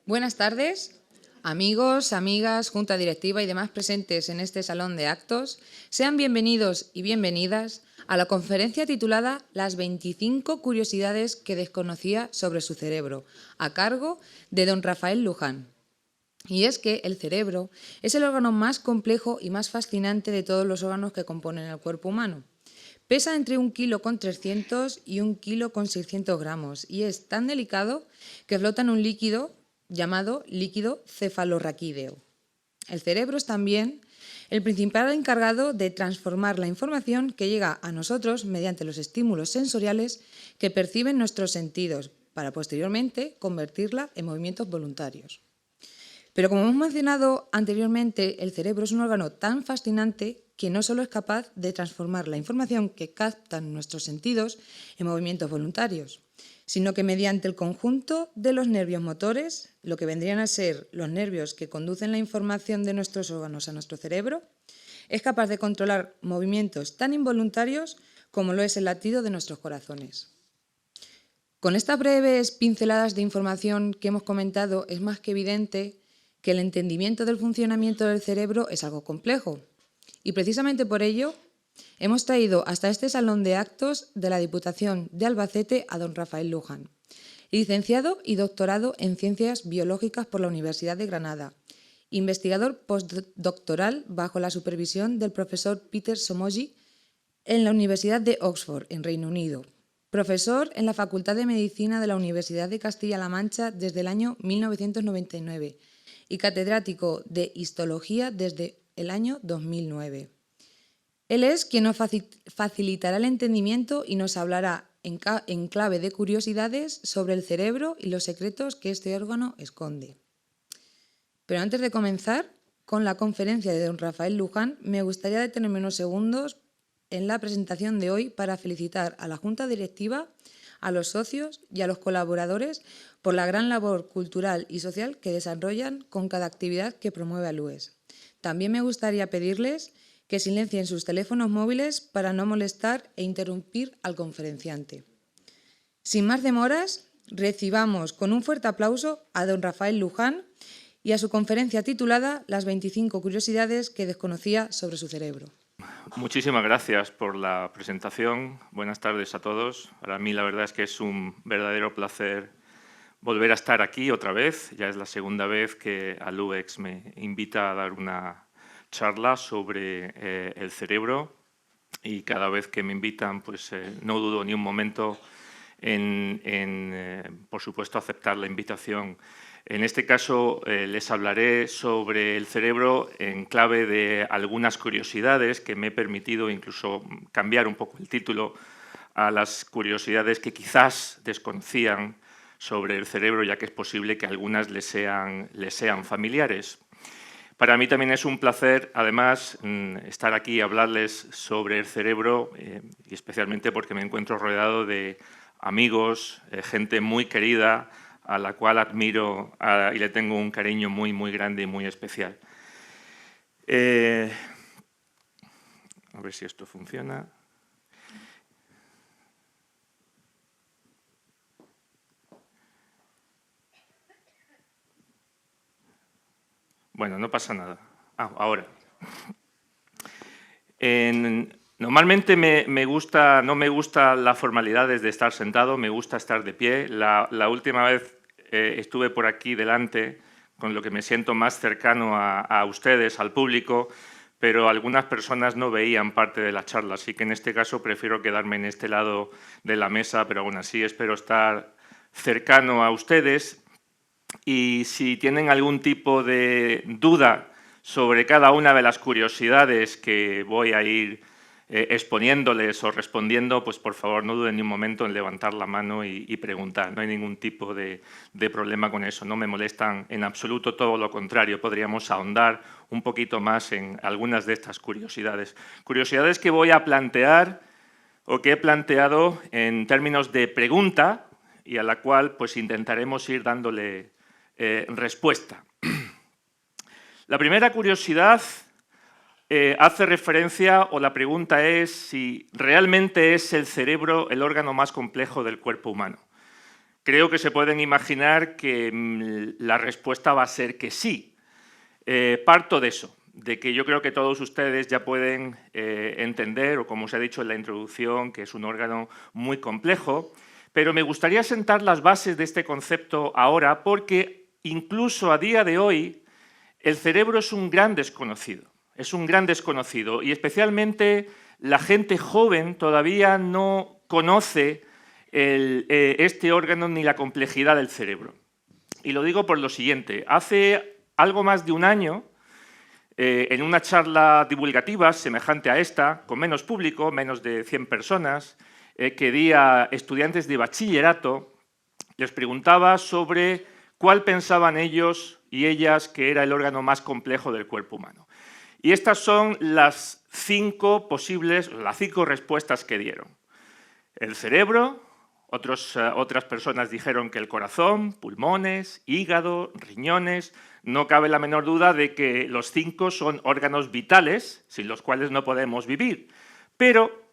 Buenas tardes, amigos, amigas, junta directiva y demás presentes en este salón de actos. Sean bienvenidos y bienvenidas a la conferencia titulada Las 25 curiosidades que desconocía sobre su cerebro, a cargo de don Rafael Luján. Y es que el cerebro es el órgano más complejo y más fascinante de todos los órganos que componen el cuerpo humano. Pesa entre 1,3 kg y 1,6 kg y es tan delicado que flota en un líquido llamado líquido cefalorraquídeo. El cerebro es también el principal encargado de transformar la información que llega a nosotros mediante los estímulos sensoriales que perciben nuestros sentidos, para posteriormente convertirla en movimientos voluntarios. Pero como hemos mencionado anteriormente, el cerebro es un órgano tan fascinante que no solo es capaz de transformar la información que captan nuestros sentidos en movimientos voluntarios, sino que mediante el conjunto de los nervios motores, lo que vendrían a ser los nervios que conducen la información de nuestros órganos a nuestro cerebro, es capaz de controlar movimientos tan involuntarios como lo es el latido de nuestros corazones. Con estas breves pinceladas de información que hemos comentado, es más que evidente que el entendimiento del funcionamiento del cerebro es algo complejo. Y precisamente por ello hemos traído hasta este salón de actos de la Diputación de Albacete a don Rafael Luján, licenciado y doctorado en Ciencias Biológicas por la Universidad de Granada, investigador postdoctoral bajo la supervisión del profesor Peter Somogyi en la Universidad de Oxford, en Reino Unido, profesor en la Facultad de Medicina de la Universidad de Castilla-La Mancha desde el año 1999 y catedrático de Histología desde el año 2009. Él es quien nos facilitará el entendimiento y nos hablará en clave de curiosidades sobre el cerebro y los secretos que este órgano esconde. Pero antes de comenzar con la conferencia de don Rafael Luján, me gustaría detenerme unos segundos en la presentación de hoy para felicitar a la Junta Directiva, a los socios y a los colaboradores por la gran labor cultural y social que desarrollan con cada actividad que promueve ALUES. También me gustaría pedirles que silencien sus teléfonos móviles para no molestar e interrumpir al conferenciante. Sin más demoras, recibamos con un fuerte aplauso a don Rafael Luján y a su conferencia titulada Las 25 curiosidades que desconocía sobre su cerebro. Muchísimas gracias por la presentación. Buenas tardes a todos. Para mí la verdad es que es un verdadero placer volver a estar aquí otra vez. Ya es la segunda vez que ALUEX me invita a dar una charla sobre el cerebro y cada vez que me invitan pues no dudo ni un momento en por supuesto, aceptar la invitación. En este caso les hablaré sobre el cerebro en clave de algunas curiosidades que me he permitido incluso cambiar un poco el título a las curiosidades que quizás desconocían sobre el cerebro, ya que es posible que algunas les sean familiares. Para mí también es un placer, además, estar aquí y hablarles sobre el cerebro, y especialmente porque me encuentro rodeado de amigos, gente muy querida, a la cual admiro y le tengo un cariño muy, muy grande y muy especial. A ver si esto funciona. Bueno, no pasa nada. Ahora. Normalmente no me gusta la formalidad de estar sentado, me gusta estar de pie. La última vez estuve por aquí delante, con lo que me siento más cercano a ustedes, al público, pero algunas personas no veían parte de la charla, así que en este caso prefiero quedarme en este lado de la mesa, pero aún así espero estar cercano a ustedes. Y si tienen algún tipo de duda sobre cada una de las curiosidades que voy a ir exponiéndoles o respondiendo, pues por favor no duden ni un momento en levantar la mano y preguntar. No hay ningún tipo de problema con eso, no me molestan en absoluto, todo lo contrario. Podríamos ahondar un poquito más en algunas de estas curiosidades. Curiosidades que voy a plantear o que he planteado en términos de pregunta y a la cual pues intentaremos ir dándole respuesta. La primera curiosidad hace referencia, o la pregunta es si realmente es el cerebro el órgano más complejo del cuerpo humano. creo que se pueden imaginar que la respuesta va a ser que sí. Parto de eso, de que yo creo que todos ustedes ya pueden entender, o como os he dicho en la introducción, que es un órgano muy complejo, pero me gustaría sentar las bases de este concepto ahora porque incluso a día de hoy el cerebro es un gran desconocido. Es un gran desconocido y especialmente la gente joven todavía no conoce este órgano ni la complejidad del cerebro. Y lo digo por lo siguiente. Hace algo más de un año, en una charla divulgativa semejante a esta, con menos público, menos de 100 personas, que di a estudiantes de bachillerato, les preguntaba sobre cuál pensaban ellos y ellas que era el órgano más complejo del cuerpo humano. Y estas son las 5 respuestas que dieron. El cerebro, otras personas dijeron que el corazón, pulmones, hígado, riñones. No cabe la menor duda de que los 5 son órganos vitales, sin los cuales no podemos vivir. Pero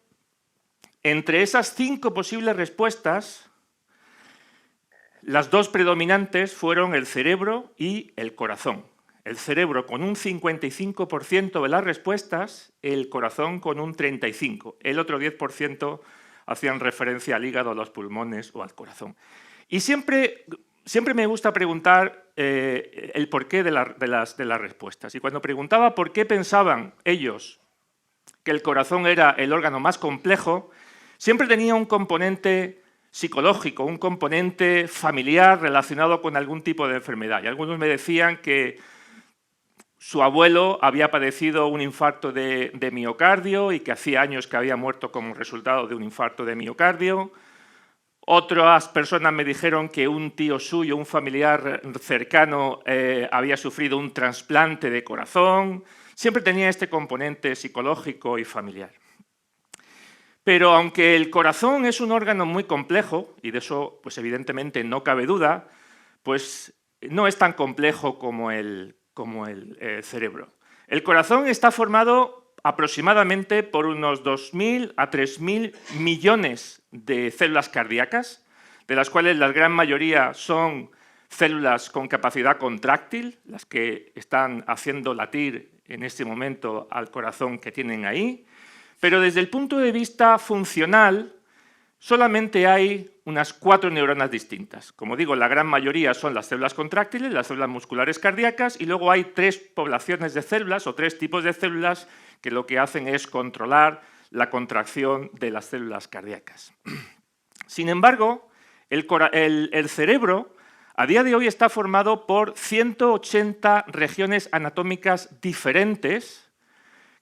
entre esas 5 posibles respuestas, las 2 predominantes fueron el cerebro y el corazón. El cerebro con un 55% de las respuestas, el corazón con un 35%. El otro 10% hacían referencia al hígado, a los pulmones o al corazón. Y siempre me gusta preguntar el porqué de las respuestas. Y cuando preguntaba por qué pensaban ellos que el corazón era el órgano más complejo, siempre tenía un componente psicológico, un componente familiar relacionado con algún tipo de enfermedad. Y algunos me decían que su abuelo había padecido un infarto de miocardio y que hacía años que había muerto como resultado de un infarto de miocardio. Otras personas me dijeron que un tío suyo, un familiar cercano, había sufrido un trasplante de corazón. Siempre tenía este componente psicológico y familiar. Pero aunque el corazón es un órgano muy complejo, y de eso pues evidentemente no cabe duda, pues no es tan complejo como el cerebro. El corazón está formado aproximadamente por unos 2.000 a 3.000 millones de células cardíacas, de las cuales la gran mayoría son células con capacidad contráctil, las que están haciendo latir en este momento al corazón que tienen ahí. Pero desde el punto de vista funcional, solamente hay unas 4 neuronas distintas. Como digo, la gran mayoría son las células contráctiles, las células musculares cardíacas, y luego hay 3 poblaciones de células o 3 tipos de células que lo que hacen es controlar la contracción de las células cardíacas. Sin embargo, el cerebro a día de hoy está formado por 180 regiones anatómicas diferentes,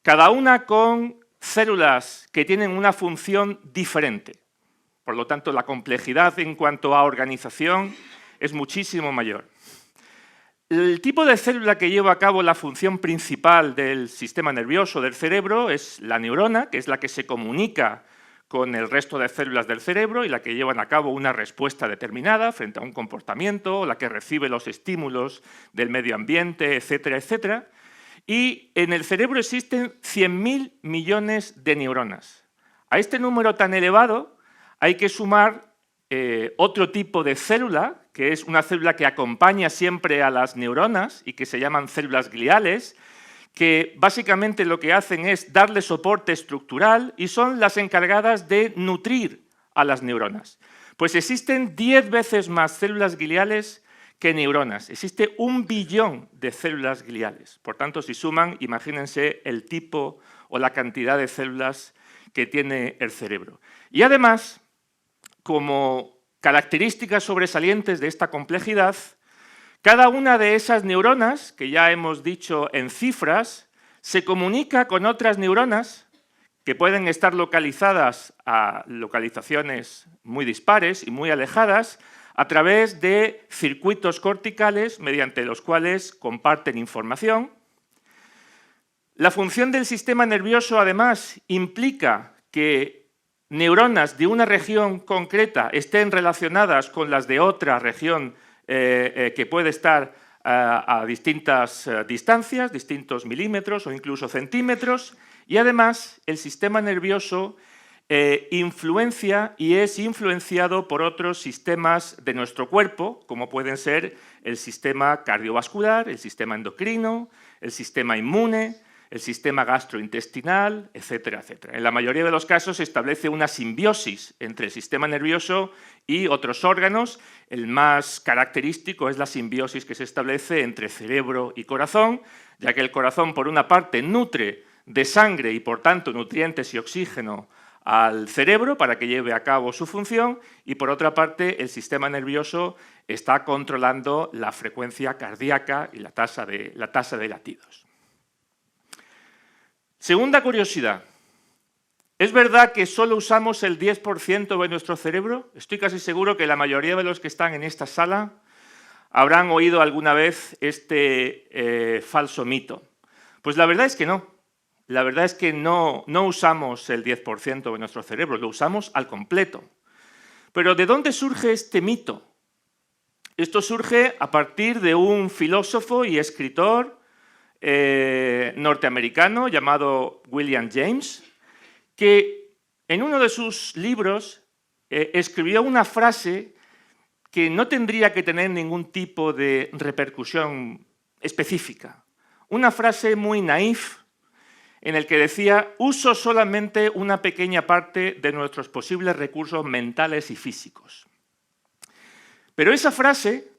cada una con células que tienen una función diferente. Por lo tanto, la complejidad en cuanto a organización es muchísimo mayor. El tipo de célula que lleva a cabo la función principal del sistema nervioso del cerebro es la neurona, que es la que se comunica con el resto de células del cerebro y la que llevan a cabo una respuesta determinada frente a un comportamiento, la que recibe los estímulos del medio ambiente, etcétera, etcétera. Y en el cerebro existen 100.000 millones de neuronas. A este número tan elevado hay que sumar otro tipo de célula, que es una célula que acompaña siempre a las neuronas y que se llaman células gliales, que básicamente lo que hacen es darle soporte estructural y son las encargadas de nutrir a las neuronas. Pues existen 10 veces más células gliales que neuronas. Existe 1 billón de células gliales. Por tanto, si suman, imagínense el tipo o la cantidad de células que tiene el cerebro. Y además, como características sobresalientes de esta complejidad, cada una de esas neuronas, que ya hemos dicho en cifras, se comunica con otras neuronas que pueden estar localizadas a localizaciones muy dispares y muy alejadas, a través de circuitos corticales mediante los cuales comparten información. La función del sistema nervioso, además, implica que neuronas de una región concreta estén relacionadas con las de otra región que puede estar a distintas distancias, distintos milímetros o incluso centímetros, y además el sistema nervioso influencia y es influenciado por otros sistemas de nuestro cuerpo, como pueden ser el sistema cardiovascular, el sistema endocrino, el sistema inmune, el sistema gastrointestinal, etcétera, etcétera. En la mayoría de los casos se establece una simbiosis entre el sistema nervioso y otros órganos. El más característico es la simbiosis que se establece entre cerebro y corazón, ya que el corazón, por una parte, nutre de sangre y, por tanto, nutrientes y oxígeno al cerebro para que lleve a cabo su función y, por otra parte, el sistema nervioso está controlando la frecuencia cardíaca y la tasa de latidos. Segunda curiosidad. ¿Es verdad que solo usamos el 10% de nuestro cerebro? Estoy casi seguro que la mayoría de los que están en esta sala habrán oído alguna vez este falso mito. Pues la verdad es que no. La verdad es que no usamos el 10% de nuestro cerebro, lo usamos al completo. Pero ¿de dónde surge este mito? Esto surge a partir de un filósofo y escritor norteamericano llamado William James, que en uno de sus libros escribió una frase que no tendría que tener ningún tipo de repercusión específica. Una frase muy naif, en el que decía: uso solamente una pequeña parte de nuestros posibles recursos mentales y físicos. Pero esa frase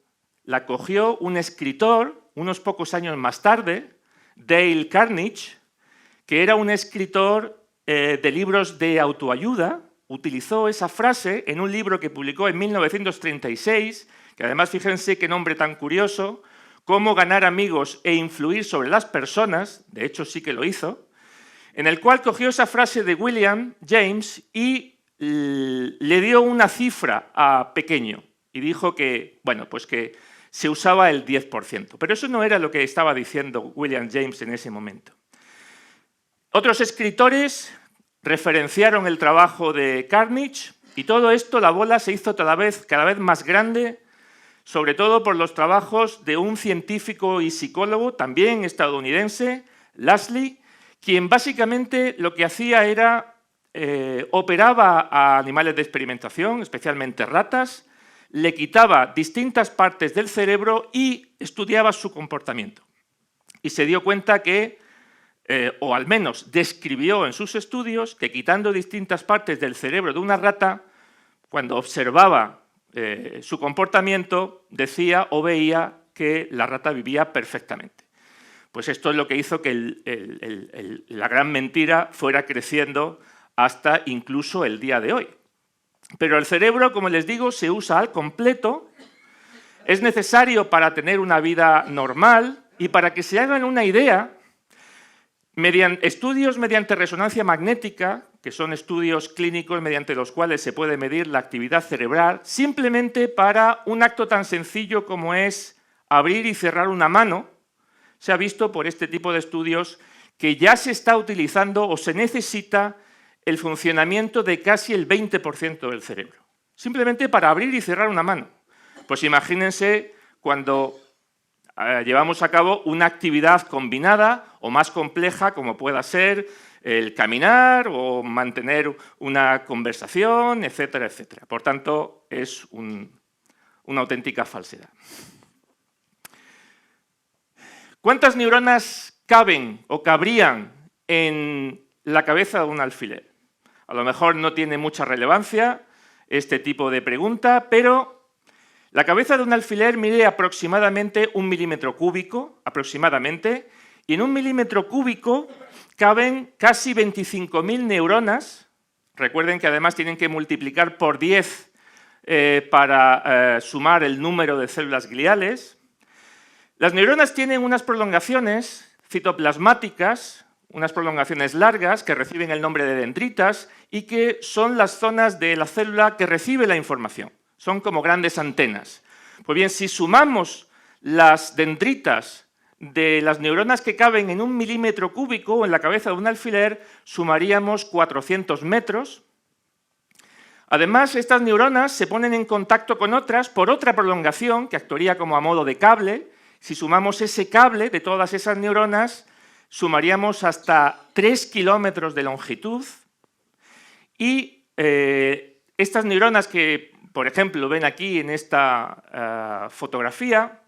la cogió un escritor unos pocos años más tarde, Dale Carnegie, que era un escritor de libros de autoayuda. Utilizó esa frase en un libro que publicó en 1936, que además, fíjense qué nombre tan curioso, Cómo ganar amigos e influir sobre las personas, de hecho sí que lo hizo, en el cual cogió esa frase de William James y le dio una cifra a pequeño y dijo que, bueno, pues que se usaba el 10%. Pero eso no era lo que estaba diciendo William James en ese momento. Otros escritores referenciaron el trabajo de Carnegie y todo esto, la bola se hizo cada vez más grande, sobre todo por los trabajos de un científico y psicólogo, también estadounidense, Lashley, quien básicamente lo que hacía era operaba a animales de experimentación, especialmente ratas, le quitaba distintas partes del cerebro y estudiaba su comportamiento. Y se dio cuenta que, o al menos describió en sus estudios, que quitando distintas partes del cerebro de una rata, cuando observaba su comportamiento, decía o veía que la rata vivía perfectamente. Pues esto es lo que hizo que la gran mentira fuera creciendo hasta incluso el día de hoy. Pero el cerebro, como les digo, se usa al completo, es necesario para tener una vida normal y para que se hagan una idea, estudios mediante resonancia magnética, que son estudios clínicos mediante los cuales se puede medir la actividad cerebral, simplemente para un acto tan sencillo como es abrir y cerrar una mano, se ha visto por este tipo de estudios que ya se está utilizando o se necesita el funcionamiento de casi el 20% del cerebro. Simplemente para abrir y cerrar una mano. Pues imagínense cuando llevamos a cabo una actividad combinada o más compleja, como pueda ser el caminar o mantener una conversación, etcétera, etcétera. Por tanto, es una auténtica falsedad. ¿Cuántas neuronas caben o cabrían en la cabeza de un alfiler? A lo mejor no tiene mucha relevancia este tipo de pregunta, pero la cabeza de un alfiler mide aproximadamente 1 milímetro cúbico, aproximadamente, y en 1 milímetro cúbico caben casi 25.000 neuronas. Recuerden que además tienen que multiplicar por 10 para sumar el número de células gliales. Las neuronas tienen unas prolongaciones citoplasmáticas, unas prolongaciones largas que reciben el nombre de dendritas y que son las zonas de la célula que recibe la información. Son como grandes antenas. Pues bien, si sumamos las dendritas de las neuronas que caben en 1 milímetro cúbico en la cabeza de un alfiler, sumaríamos 400 metros. Además, estas neuronas se ponen en contacto con otras por otra prolongación que actuaría como a modo de cable. Si sumamos ese cable de todas esas neuronas, sumaríamos hasta 3 kilómetros de longitud. Y estas neuronas que, por ejemplo, ven aquí en esta fotografía,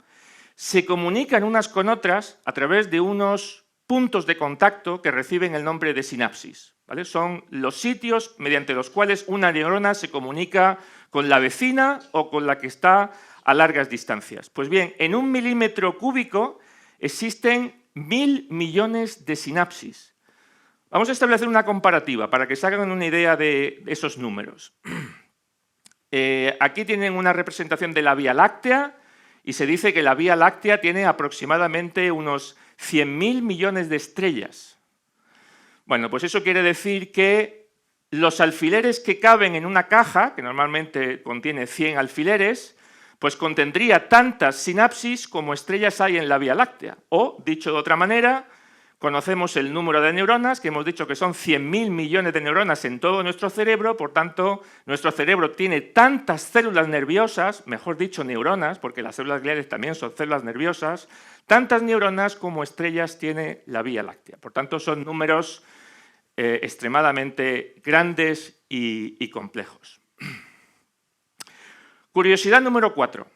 se comunican unas con otras a través de unos puntos de contacto que reciben el nombre de sinapsis, ¿vale? Son los sitios mediante los cuales una neurona se comunica con la vecina o con la que está a largas distancias. Pues bien, en 1 milímetro cúbico existen 1000 millones de sinapsis. Vamos a establecer una comparativa para que se hagan una idea de esos números. Aquí tienen una representación de la Vía Láctea y se dice que la Vía Láctea tiene aproximadamente unos 100.000 millones de estrellas. Bueno, pues eso quiere decir que los alfileres que caben en una caja, que normalmente contiene 100 alfileres, pues contendría tantas sinapsis como estrellas hay en la Vía Láctea. O, dicho de otra manera, conocemos el número de neuronas, que hemos dicho que son 100.000 millones de neuronas en todo nuestro cerebro, por tanto, nuestro cerebro tiene tantas células nerviosas, mejor dicho, neuronas, porque las células gliales también son células nerviosas, tantas neuronas como estrellas tiene la Vía Láctea. Por tanto, son números extremadamente grandes y complejos. Curiosidad número 4.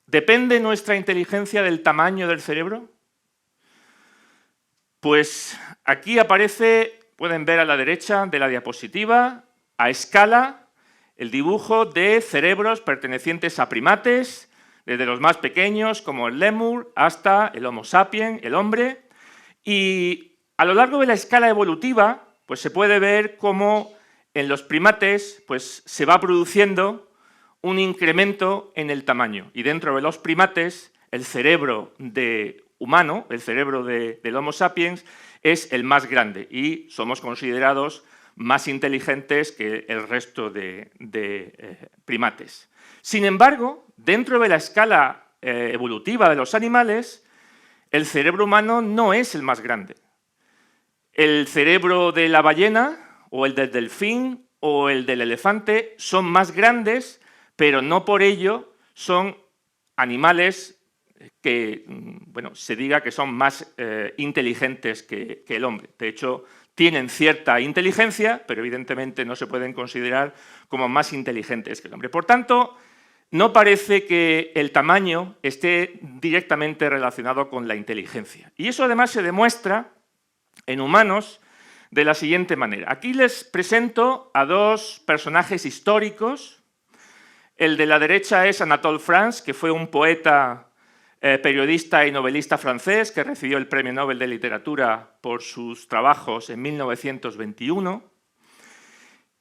¿Depende nuestra inteligencia del tamaño del cerebro? Pues aquí aparece, pueden ver a la derecha de la diapositiva, a escala, el dibujo de cerebros pertenecientes a primates, desde los más pequeños, como el lémur, hasta el Homo sapiens, el hombre. Y a lo largo de la escala evolutiva, pues se puede ver cómo en los primates pues, se va produciendo un incremento en el tamaño. Y dentro de los primates, el cerebro humano, el cerebro del Homo sapiens, es el más grande y somos considerados más inteligentes que el resto de primates. Sin embargo, dentro de la escala evolutiva de los animales, el cerebro humano no es el más grande. El cerebro de la ballena, o el del delfín, o el del elefante son más grandes, pero no por ello son animales que, bueno, se diga que son más inteligentes que el hombre. De hecho, tienen cierta inteligencia, pero evidentemente no se pueden considerar como más inteligentes que el hombre. Por tanto, no parece que el tamaño esté directamente relacionado con la inteligencia. Y eso además se demuestra en humanos de la siguiente manera. Aquí les presento a dos personajes históricos. El de la derecha es Anatole France, que fue un poeta, periodista y novelista francés que recibió el Premio Nobel de Literatura por sus trabajos en 1921.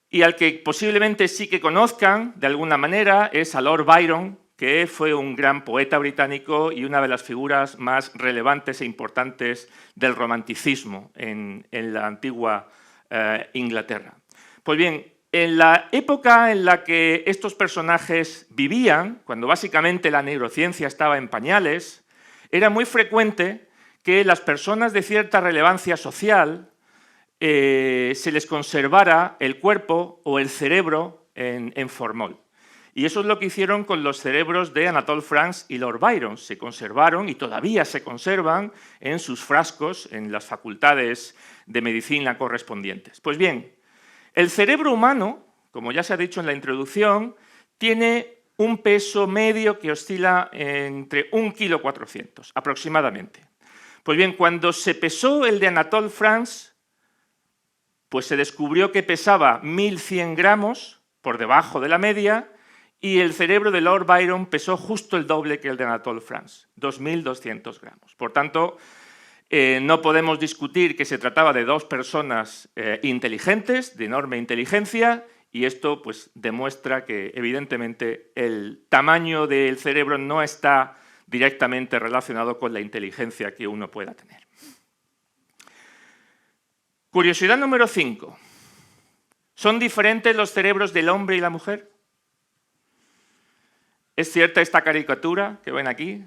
Y al que posiblemente sí que conozcan de alguna manera es a Lord Byron, que fue un gran poeta británico y una de las figuras más relevantes e importantes del romanticismo en la antigua Inglaterra. Pues bien, en la época en la que estos personajes vivían, cuando básicamente la neurociencia estaba en pañales, era muy frecuente que las personas de cierta relevancia social se les conservara el cuerpo o el cerebro en formol. Y eso es lo que hicieron con los cerebros de Anatole France y Lord Byron. Se conservaron y todavía se conservan en sus frascos en las facultades de medicina correspondientes. Pues bien, el cerebro humano, como ya se ha dicho en la introducción, tiene un peso medio que oscila entre 1,4 kg aproximadamente. Pues bien, cuando se pesó el de Anatole France, pues se descubrió que pesaba 1.100 gramos por debajo de la media y el cerebro de Lord Byron pesó justo el doble que el de Anatole France, 2.200 gramos. Por tanto, no podemos discutir que se trataba de dos personas inteligentes, de enorme inteligencia, y esto pues, demuestra que evidentemente el tamaño del cerebro no está directamente relacionado con la inteligencia que uno pueda tener. Curiosidad número 5. ¿Son diferentes los cerebros del hombre y la mujer? Es cierta esta caricatura que ven aquí,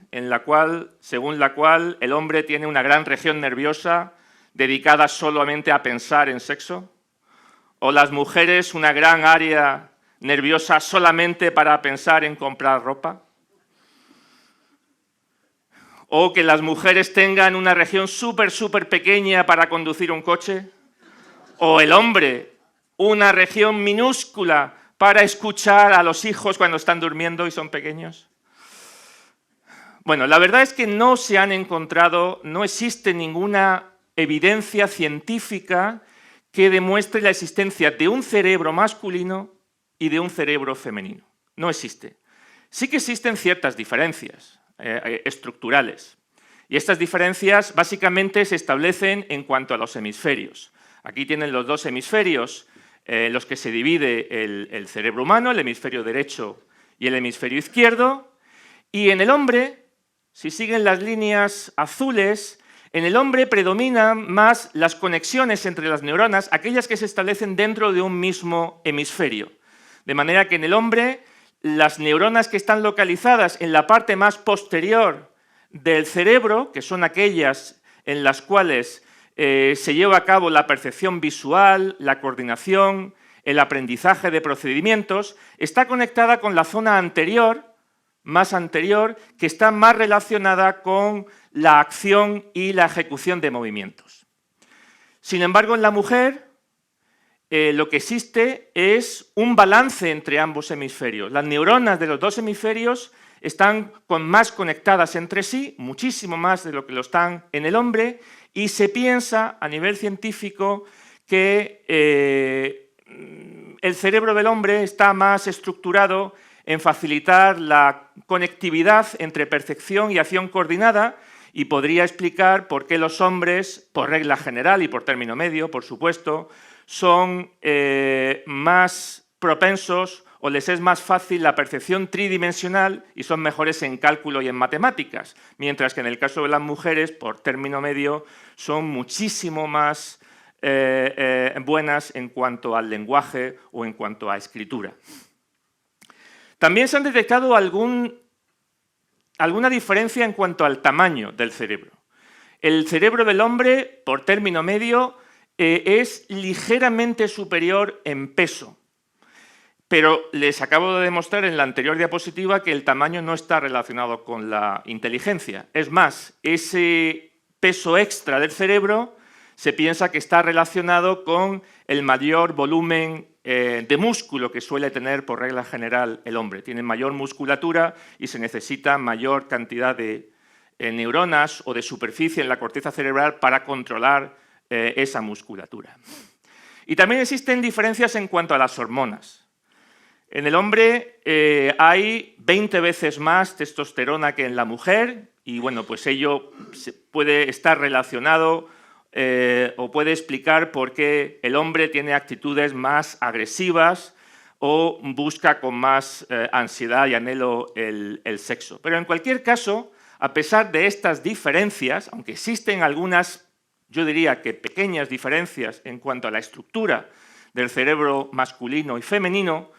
según la cual el hombre tiene una gran región nerviosa dedicada solamente a pensar en sexo, o las mujeres una gran área nerviosa solamente para pensar en comprar ropa, o que las mujeres tengan una región súper pequeña para conducir un coche, o el hombre una región minúscula para escuchar a los hijos cuando están durmiendo y son pequeños? Bueno, la verdad es que no se han encontrado, no existe ninguna evidencia científica que demuestre la existencia de un cerebro masculino y de un cerebro femenino. No existe. Sí que existen ciertas diferencias estructurales. Y estas diferencias básicamente se establecen en cuanto a los hemisferios. Aquí tienen los dos hemisferios, los que se divide el cerebro humano, el hemisferio derecho y el hemisferio izquierdo. Y en el hombre, si siguen las líneas azules, en el hombre predominan más las conexiones entre las neuronas, aquellas que se establecen dentro de un mismo hemisferio. De manera que en el hombre, las neuronas que están localizadas en la parte más posterior del cerebro, que son aquellas en las cuales se lleva a cabo la percepción visual, la coordinación, el aprendizaje de procedimientos, está conectada con la zona anterior, más anterior, que está más relacionada con la acción y la ejecución de movimientos. Sin embargo, en la mujer, lo que existe es un balance entre ambos hemisferios. Las neuronas de los dos hemisferios están más conectadas entre sí, muchísimo más de lo que lo están en el hombre, y se piensa a nivel científico que el cerebro del hombre está más estructurado en facilitar la conectividad entre percepción y acción coordinada, y podría explicar por qué los hombres, por regla general y por término medio, por supuesto, son más propensos o les es más fácil la percepción tridimensional y son mejores en cálculo y en matemáticas, mientras que en el caso de las mujeres, por término medio, son muchísimo más buenas en cuanto al lenguaje o en cuanto a escritura. También se han detectado alguna diferencia en cuanto al tamaño del cerebro. El cerebro del hombre, por término medio, es ligeramente superior en peso. Pero les acabo de demostrar en la anterior diapositiva que el tamaño no está relacionado con la inteligencia. Es más, ese peso extra del cerebro se piensa que está relacionado con el mayor volumen de músculo que suele tener por regla general el hombre. Tiene mayor musculatura y se necesita mayor cantidad de neuronas o de superficie en la corteza cerebral para controlar esa musculatura. Y también existen diferencias en cuanto a las hormonas. En el hombre hay 20 veces más testosterona que en la mujer y bueno, pues ello puede estar relacionado o puede explicar por qué el hombre tiene actitudes más agresivas o busca con más ansiedad y anhelo el sexo. Pero en cualquier caso, a pesar de estas diferencias, aunque existen algunas, yo diría que pequeñas diferencias en cuanto a la estructura del cerebro masculino y femenino,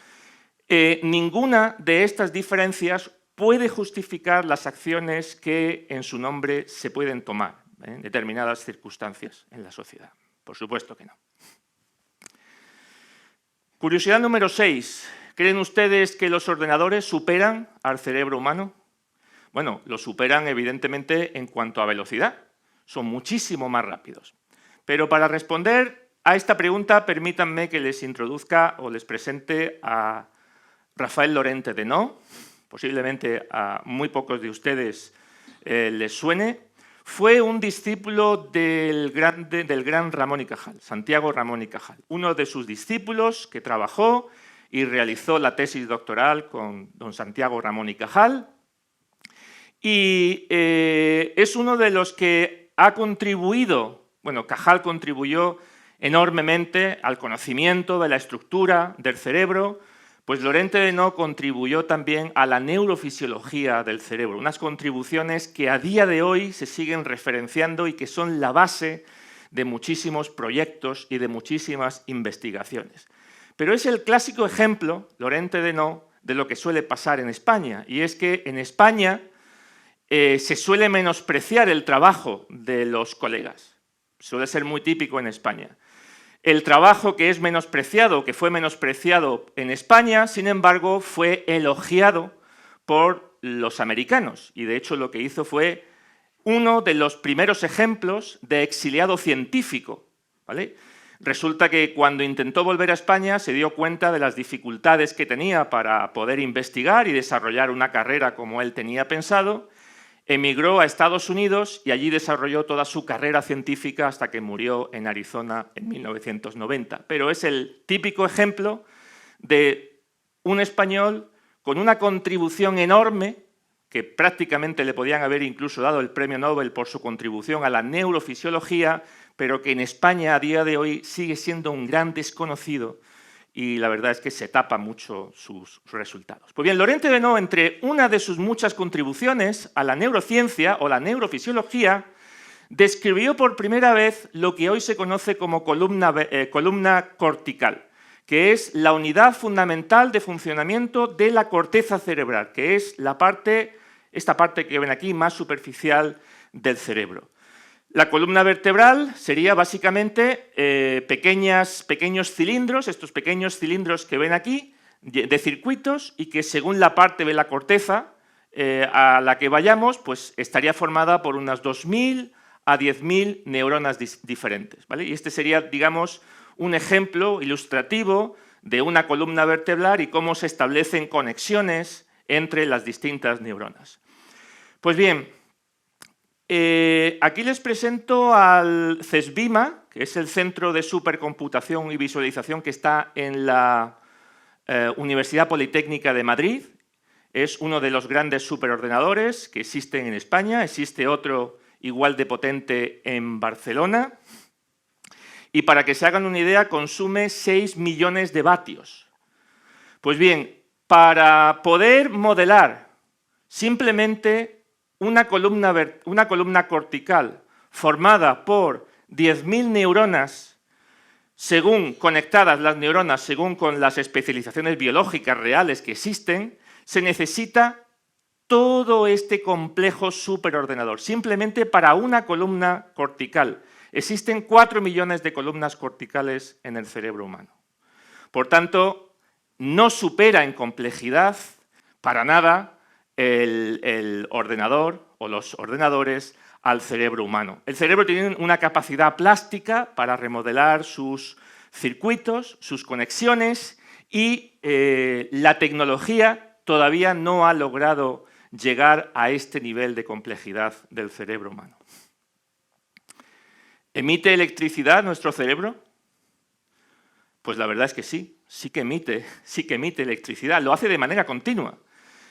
ninguna de estas diferencias puede justificar las acciones que en su nombre se pueden tomar en determinadas circunstancias en la sociedad. Por supuesto que no. Curiosidad número 6. ¿Creen ustedes que los ordenadores superan al cerebro humano? Bueno, lo superan evidentemente en cuanto a velocidad. Son muchísimo más rápidos. Pero para responder a esta pregunta, permítanme que les introduzca o les presente a Raphaël Lorente-Denot. Posiblemente a muy pocos de ustedes les suene. Fue un discípulo del gran Ramón y Cajal, Santiago Ramón y Cajal, uno de sus discípulos que trabajó y realizó la tesis doctoral con don Santiago Ramón y Cajal. Y es uno de los que ha contribuido, bueno, Cajal contribuyó enormemente al conocimiento de la estructura del cerebro, pues Lorente-Denot contribuyó también a la neurofisiología del cerebro, unas contribuciones que a día de hoy se siguen referenciando y que son la base de muchísimos proyectos y de muchísimas investigaciones. Pero es el clásico ejemplo, Lorente-Denot, de lo que suele pasar en España, y es que en España se suele menospreciar el trabajo de los colegas. Suele ser muy típico en España. El trabajo que es menospreciado, que fue menospreciado en España, sin embargo, fue elogiado por los americanos. Y de hecho lo que hizo fue uno de los primeros ejemplos de exiliado científico, ¿vale? Resulta que cuando intentó volver a España se dio cuenta de las dificultades que tenía para poder investigar y desarrollar una carrera como él tenía pensado. Emigró a Estados Unidos y allí desarrolló toda su carrera científica hasta que murió en Arizona en 1990. Pero es el típico ejemplo de un español con una contribución enorme, que prácticamente le podían haber incluso dado el premio Nobel por su contribución a la neurofisiología, pero que en España a día de hoy sigue siendo un gran desconocido y la verdad es que se tapa mucho sus resultados. Pues bien, Laurent Thévenot, entre una de sus muchas contribuciones a la neurociencia o la neurofisiología, describió por primera vez lo que hoy se conoce como columna cortical, que es la unidad fundamental de funcionamiento de la corteza cerebral, que es esta parte que ven aquí más superficial del cerebro. La columna vertebral sería básicamente pequeños cilindros, estos pequeños cilindros que ven aquí, de circuitos, y que según la parte de la corteza a la que vayamos, pues estaría formada por unas 2.000 a 10.000 neuronas diferentes, ¿vale? Y este sería, digamos, un ejemplo ilustrativo de una columna vertebral y cómo se establecen conexiones entre las distintas neuronas. Pues bien, aquí les presento al CESBIMA, que es el Centro de Supercomputación y Visualización que está en la Universidad Politécnica de Madrid. Es uno de los grandes superordenadores que existen en España. Existe otro igual de potente en Barcelona. Y para que se hagan una idea, consume 6 millones de vatios. Pues bien, para poder modelar simplemente una columna cortical formada por 10.000 neuronas, según conectadas las neuronas, según con las especializaciones biológicas reales que existen, se necesita todo este complejo superordenador, simplemente para una columna cortical. Existen 4 millones de columnas corticales en el cerebro humano. Por tanto, no supera en complejidad para nada el ordenador o los ordenadores al cerebro humano. El cerebro tiene una capacidad plástica para remodelar sus circuitos, sus conexiones, y la tecnología todavía no ha logrado llegar a este nivel de complejidad del cerebro humano. ¿Emite electricidad nuestro cerebro? Pues la verdad es que sí que emite electricidad, lo hace de manera continua.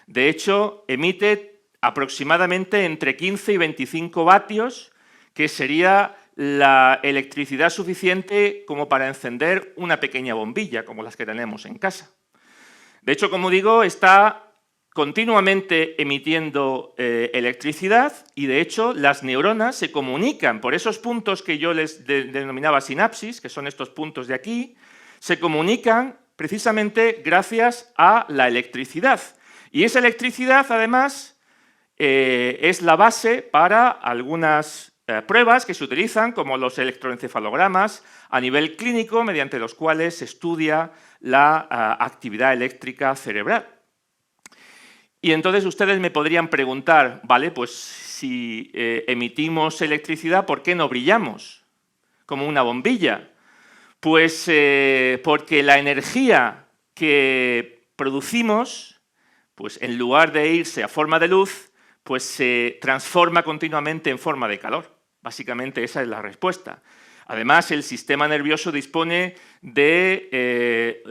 De hecho, emite aproximadamente entre 15 y 25 vatios, que sería la electricidad suficiente como para encender una pequeña bombilla, como las que tenemos en casa. De hecho, como digo, está continuamente emitiendo electricidad y, de hecho, las neuronas se comunican por esos puntos que yo les denominaba sinapsis, que son estos puntos de aquí, se comunican precisamente gracias a la electricidad. Y esa electricidad, además, es la base para algunas pruebas que se utilizan, como los electroencefalogramas a nivel clínico, mediante los cuales se estudia la actividad eléctrica cerebral. Y entonces ustedes me podrían preguntar, vale, pues si emitimos electricidad, ¿por qué no brillamos como una bombilla? Pues porque la energía que producimos, pues en lugar de irse a forma de luz, pues se transforma continuamente en forma de calor. Básicamente esa es la respuesta. Además, el sistema nervioso dispone de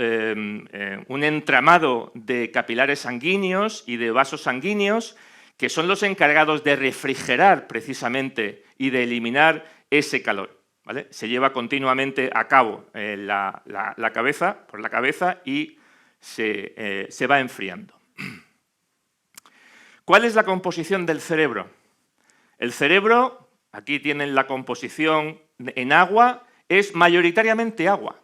un entramado de capilares sanguíneos y de vasos sanguíneos que son los encargados de refrigerar precisamente y de eliminar ese calor, ¿vale? Se lleva continuamente a cabo por la cabeza y se va enfriando. ¿Cuál es la composición del cerebro? El cerebro, aquí tienen la composición en agua, es mayoritariamente agua.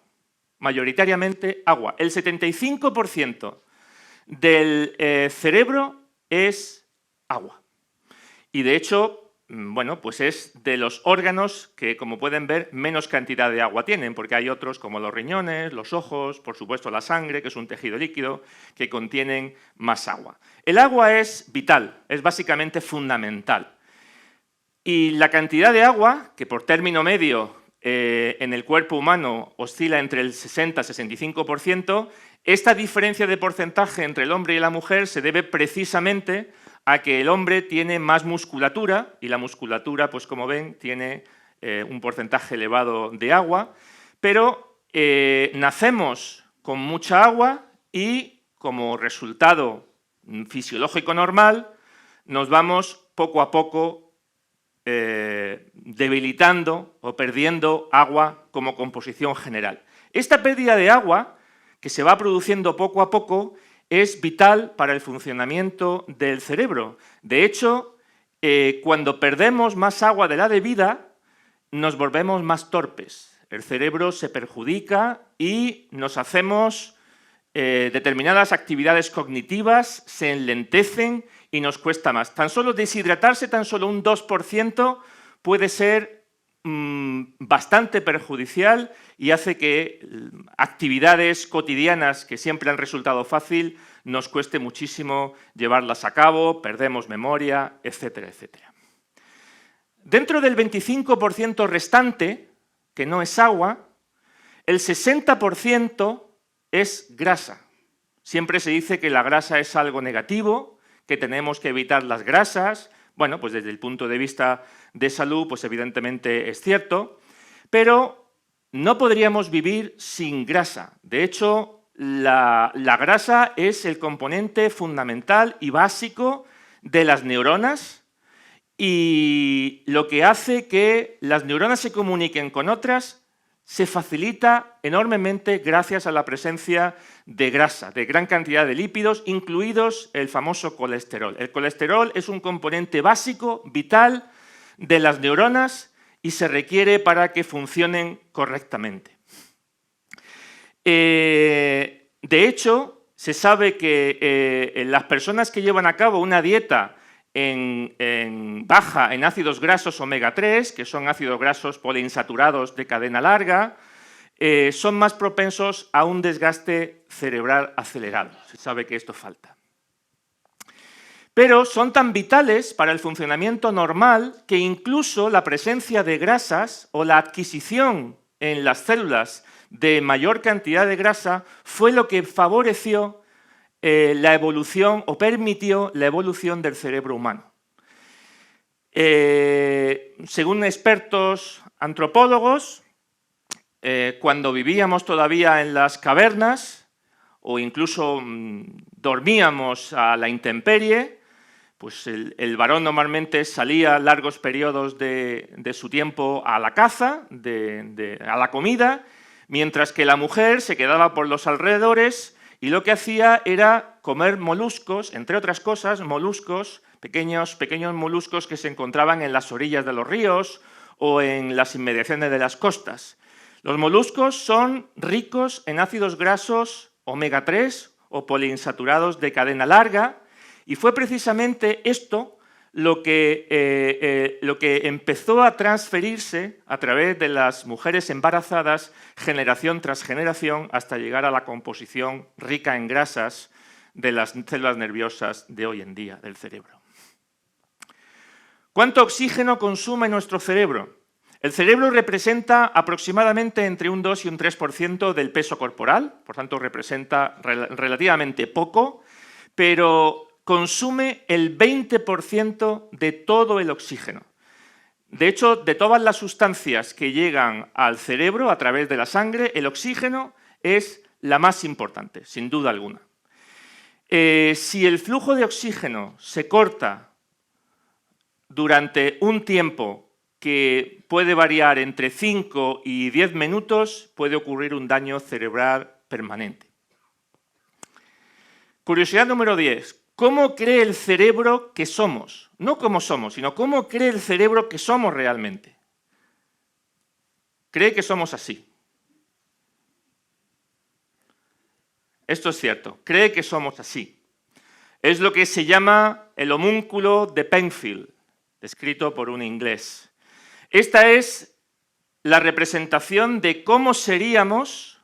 Mayoritariamente agua. El 75% del cerebro es agua. Y de hecho, bueno, pues es de los órganos que, como pueden ver, menos cantidad de agua tienen, porque hay otros como los riñones, los ojos, por supuesto la sangre, que es un tejido líquido, que contienen más agua. El agua es vital, es básicamente fundamental. Y la cantidad de agua, que por término medio en el cuerpo humano oscila entre el 60 y 65%, esta diferencia de porcentaje entre el hombre y la mujer se debe precisamente a que el hombre tiene más musculatura y la musculatura, pues como ven, tiene un porcentaje elevado de agua, pero nacemos con mucha agua y como resultado fisiológico normal nos vamos poco a poco debilitando o perdiendo agua como composición general. Esta pérdida de agua, que se va produciendo poco a poco, es vital para el funcionamiento del cerebro. De hecho, cuando perdemos más agua de la debida, nos volvemos más torpes. El cerebro se perjudica y nos hacemos determinadas actividades cognitivas, se enlentecen y nos cuesta más. Tan solo deshidratarse, tan solo un 2%, puede ser bastante perjudicial y hace que actividades cotidianas que siempre han resultado fácil nos cueste muchísimo llevarlas a cabo, perdemos memoria, etcétera, etcétera. Dentro del 25% restante, que no es agua, el 60% es grasa. Siempre se dice que la grasa es algo negativo, que tenemos que evitar las grasas. Bueno, pues desde el punto de vista de salud, pues evidentemente es cierto, pero no podríamos vivir sin grasa. De hecho, la grasa es el componente fundamental y básico de las neuronas y lo que hace que las neuronas se comuniquen con otras se facilita enormemente gracias a la presencia de grasa, de gran cantidad de lípidos, incluidos el famoso colesterol. El colesterol es un componente básico, vital, de las neuronas y se requiere para que funcionen correctamente. De hecho, se sabe que las personas que llevan a cabo una dieta baja en ácidos grasos omega 3, que son ácidos grasos poliinsaturados de cadena larga, son más propensos a un desgaste cerebral acelerado. Se sabe que esto falta. Pero son tan vitales para el funcionamiento normal que incluso la presencia de grasas o la adquisición en las células de mayor cantidad de grasa fue lo que favoreció la evolución o permitió la evolución del cerebro humano. Según expertos antropólogos, cuando vivíamos todavía en las cavernas o incluso dormíamos a la intemperie, pues el varón normalmente salía largos periodos de su tiempo a la caza, a la comida, mientras que la mujer se quedaba por los alrededores y lo que hacía era comer moluscos, entre otras cosas, moluscos, pequeños moluscos que se encontraban en las orillas de los ríos o en las inmediaciones de las costas. Los moluscos son ricos en ácidos grasos omega 3 o poliinsaturados de cadena larga y fue precisamente esto lo que empezó a transferirse a través de las mujeres embarazadas generación tras generación hasta llegar a la composición rica en grasas de las células nerviosas de hoy en día del cerebro. ¿Cuánto oxígeno consume nuestro cerebro? El cerebro representa aproximadamente entre un 2 y un 3% del peso corporal, por tanto representa relativamente poco, pero consume el 20% de todo el oxígeno. De hecho, de todas las sustancias que llegan al cerebro a través de la sangre, el oxígeno es la más importante, sin duda alguna. Si el flujo de oxígeno se corta durante un tiempo que puede variar entre 5 y 10 minutos, puede ocurrir un daño cerebral permanente. Curiosidad número 10. ¿Cómo cree el cerebro que somos? No cómo somos, sino cómo cree el cerebro que somos realmente. Cree que somos así. Esto es cierto, cree que somos así. Es lo que se llama el homúnculo de Penfield, descrito por un inglés. Esta es la representación de cómo seríamos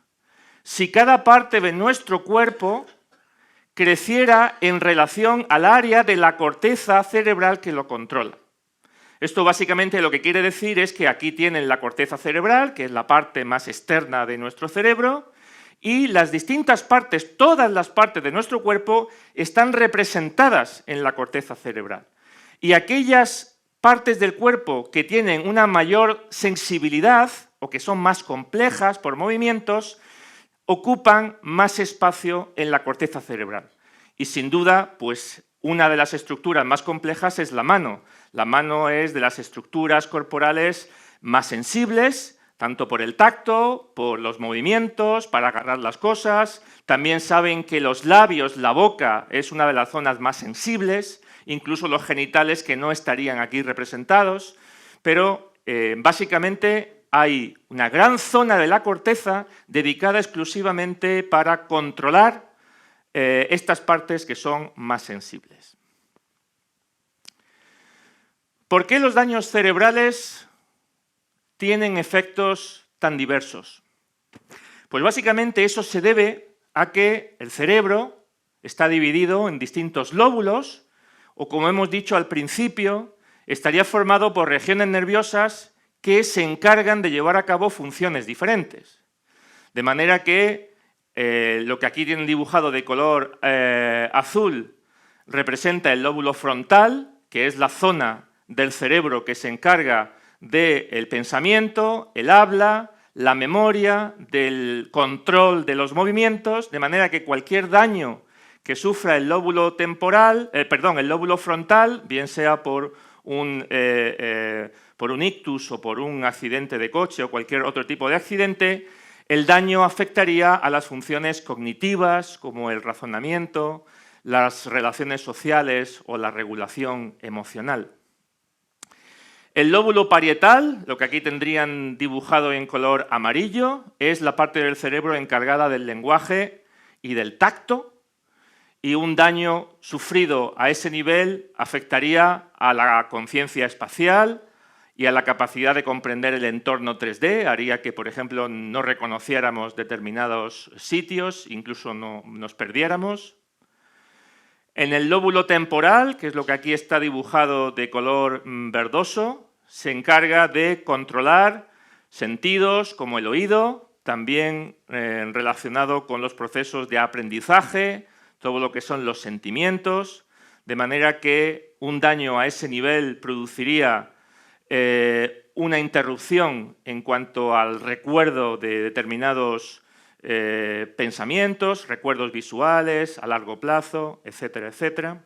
si cada parte de nuestro cuerpo creciera en relación al área de la corteza cerebral que lo controla. Esto básicamente lo que quiere decir es que aquí tienen la corteza cerebral, que es la parte más externa de nuestro cerebro, y las distintas partes, todas las partes de nuestro cuerpo, están representadas en la corteza cerebral. Y aquellas partes del cuerpo que tienen una mayor sensibilidad o que son más complejas por movimientos, ocupan más espacio en la corteza cerebral. Y sin duda, pues una de las estructuras más complejas es la mano. La mano es de las estructuras corporales más sensibles, tanto por el tacto, por los movimientos, para agarrar las cosas. También saben que los labios, la boca, es una de las zonas más sensibles, incluso los genitales que no estarían aquí representados, pero básicamente hay una gran zona de la corteza dedicada exclusivamente para controlar estas partes que son más sensibles. ¿Por qué los daños cerebrales tienen efectos tan diversos? Pues básicamente eso se debe a que el cerebro está dividido en distintos lóbulos, o como hemos dicho al principio, estaría formado por regiones nerviosas que se encargan de llevar a cabo funciones diferentes. De manera que lo que aquí tienen dibujado de color azul representa el lóbulo frontal, que es la zona del cerebro que se encarga del pensamiento, el habla, la memoria, del control de los movimientos, de manera que cualquier daño que sufra el lóbulo el lóbulo frontal, bien sea por un ictus o por un accidente de coche o cualquier otro tipo de accidente, el daño afectaría a las funciones cognitivas, como el razonamiento, las relaciones sociales o la regulación emocional. El lóbulo parietal, lo que aquí tendrían dibujado en color amarillo, es la parte del cerebro encargada del lenguaje y del tacto, y un daño sufrido a ese nivel afectaría a la conciencia espacial y a la capacidad de comprender el entorno 3D, haría que, por ejemplo, no reconociéramos determinados sitios, incluso nos perdiéramos. En el lóbulo temporal, que es lo que aquí está dibujado de color verdoso, se encarga de controlar sentidos como el oído, también relacionado con los procesos de aprendizaje, todo lo que son los sentimientos, de manera que un daño a ese nivel produciría una interrupción en cuanto al recuerdo de determinados pensamientos, recuerdos visuales a largo plazo, etcétera, etcétera.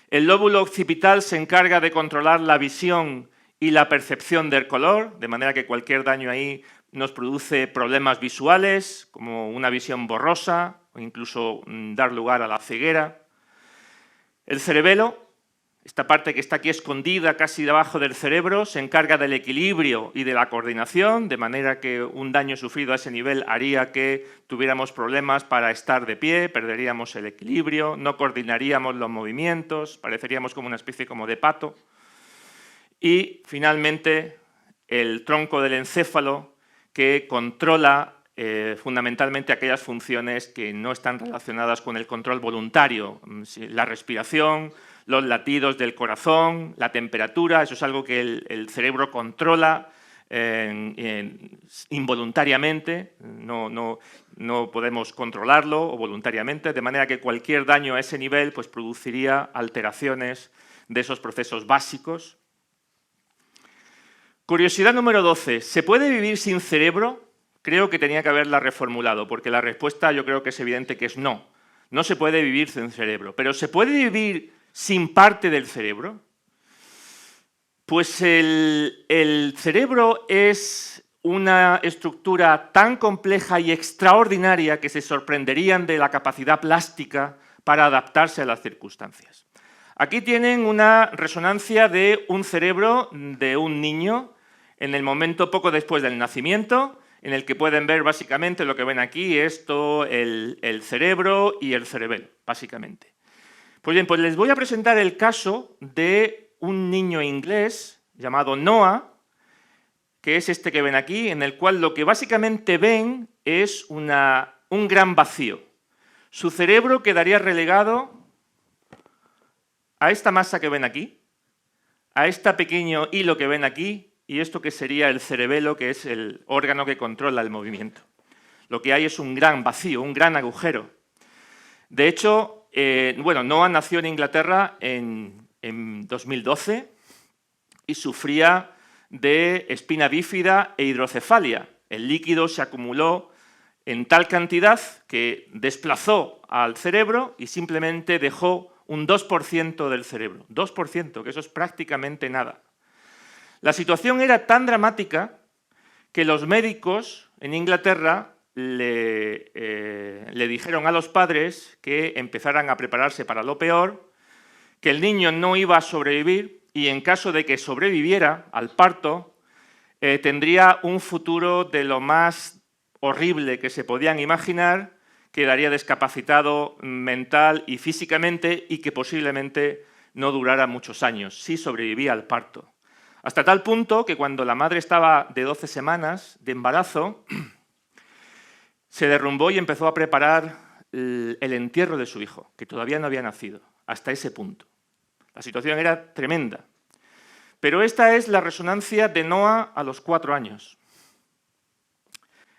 El lóbulo occipital se encarga de controlar la visión y la percepción del color, de manera que cualquier daño ahí nos produce problemas visuales, como una visión borrosa, o incluso dar lugar a la ceguera. El cerebelo, esta parte que está aquí escondida casi debajo del cerebro, se encarga del equilibrio y de la coordinación, de manera que un daño sufrido a ese nivel haría que tuviéramos problemas para estar de pie, perderíamos el equilibrio, no coordinaríamos los movimientos, pareceríamos como una especie como de pato. Y finalmente el tronco del encéfalo, que controla fundamentalmente aquellas funciones que no están relacionadas con el control voluntario, la respiración, los latidos del corazón, la temperatura, eso es algo que el cerebro controla involuntariamente, no podemos controlarlo o voluntariamente, de manera que cualquier daño a ese nivel pues, produciría alteraciones de esos procesos básicos. Curiosidad número 12. ¿Se puede vivir sin cerebro? Creo que tenía que haberla reformulado, porque la respuesta yo creo que es evidente que es no. No se puede vivir sin cerebro. ¿Pero se puede vivir sin parte del cerebro? Pues el cerebro es una estructura tan compleja y extraordinaria que se sorprenderían de la capacidad plástica para adaptarse a las circunstancias. Aquí tienen una resonancia de un cerebro de un niño en el momento poco después del nacimiento, en el que pueden ver básicamente lo que ven aquí, es todo el cerebro y el cerebelo, básicamente. Pues bien, pues les voy a presentar el caso de un niño inglés llamado Noah, que es este que ven aquí, en el cual lo que básicamente ven es un gran vacío. Su cerebro quedaría relegado a esta masa que ven aquí, a este pequeño hilo que ven aquí y esto que sería el cerebelo, que es el órgano que controla el movimiento. Lo que hay es un gran vacío, un gran agujero. De hecho, Noah nació en Inglaterra en 2012 y sufría de espina bífida e hidrocefalia. El líquido se acumuló en tal cantidad que desplazó al cerebro y simplemente dejó un 2% del cerebro. 2%, que eso es prácticamente nada. La situación era tan dramática que los médicos en Inglaterra le dijeron a los padres que empezaran a prepararse para lo peor, que el niño no iba a sobrevivir y en caso de que sobreviviera al parto, tendría un futuro de lo más horrible que se podían imaginar, quedaría discapacitado mental y físicamente y que posiblemente no durara muchos años, si sobrevivía al parto. Hasta tal punto que cuando la madre estaba de 12 semanas de embarazo, se derrumbó y empezó a preparar el entierro de su hijo, que todavía no había nacido, hasta ese punto. La situación era tremenda. Pero esta es la resonancia de Noah a los 4 años.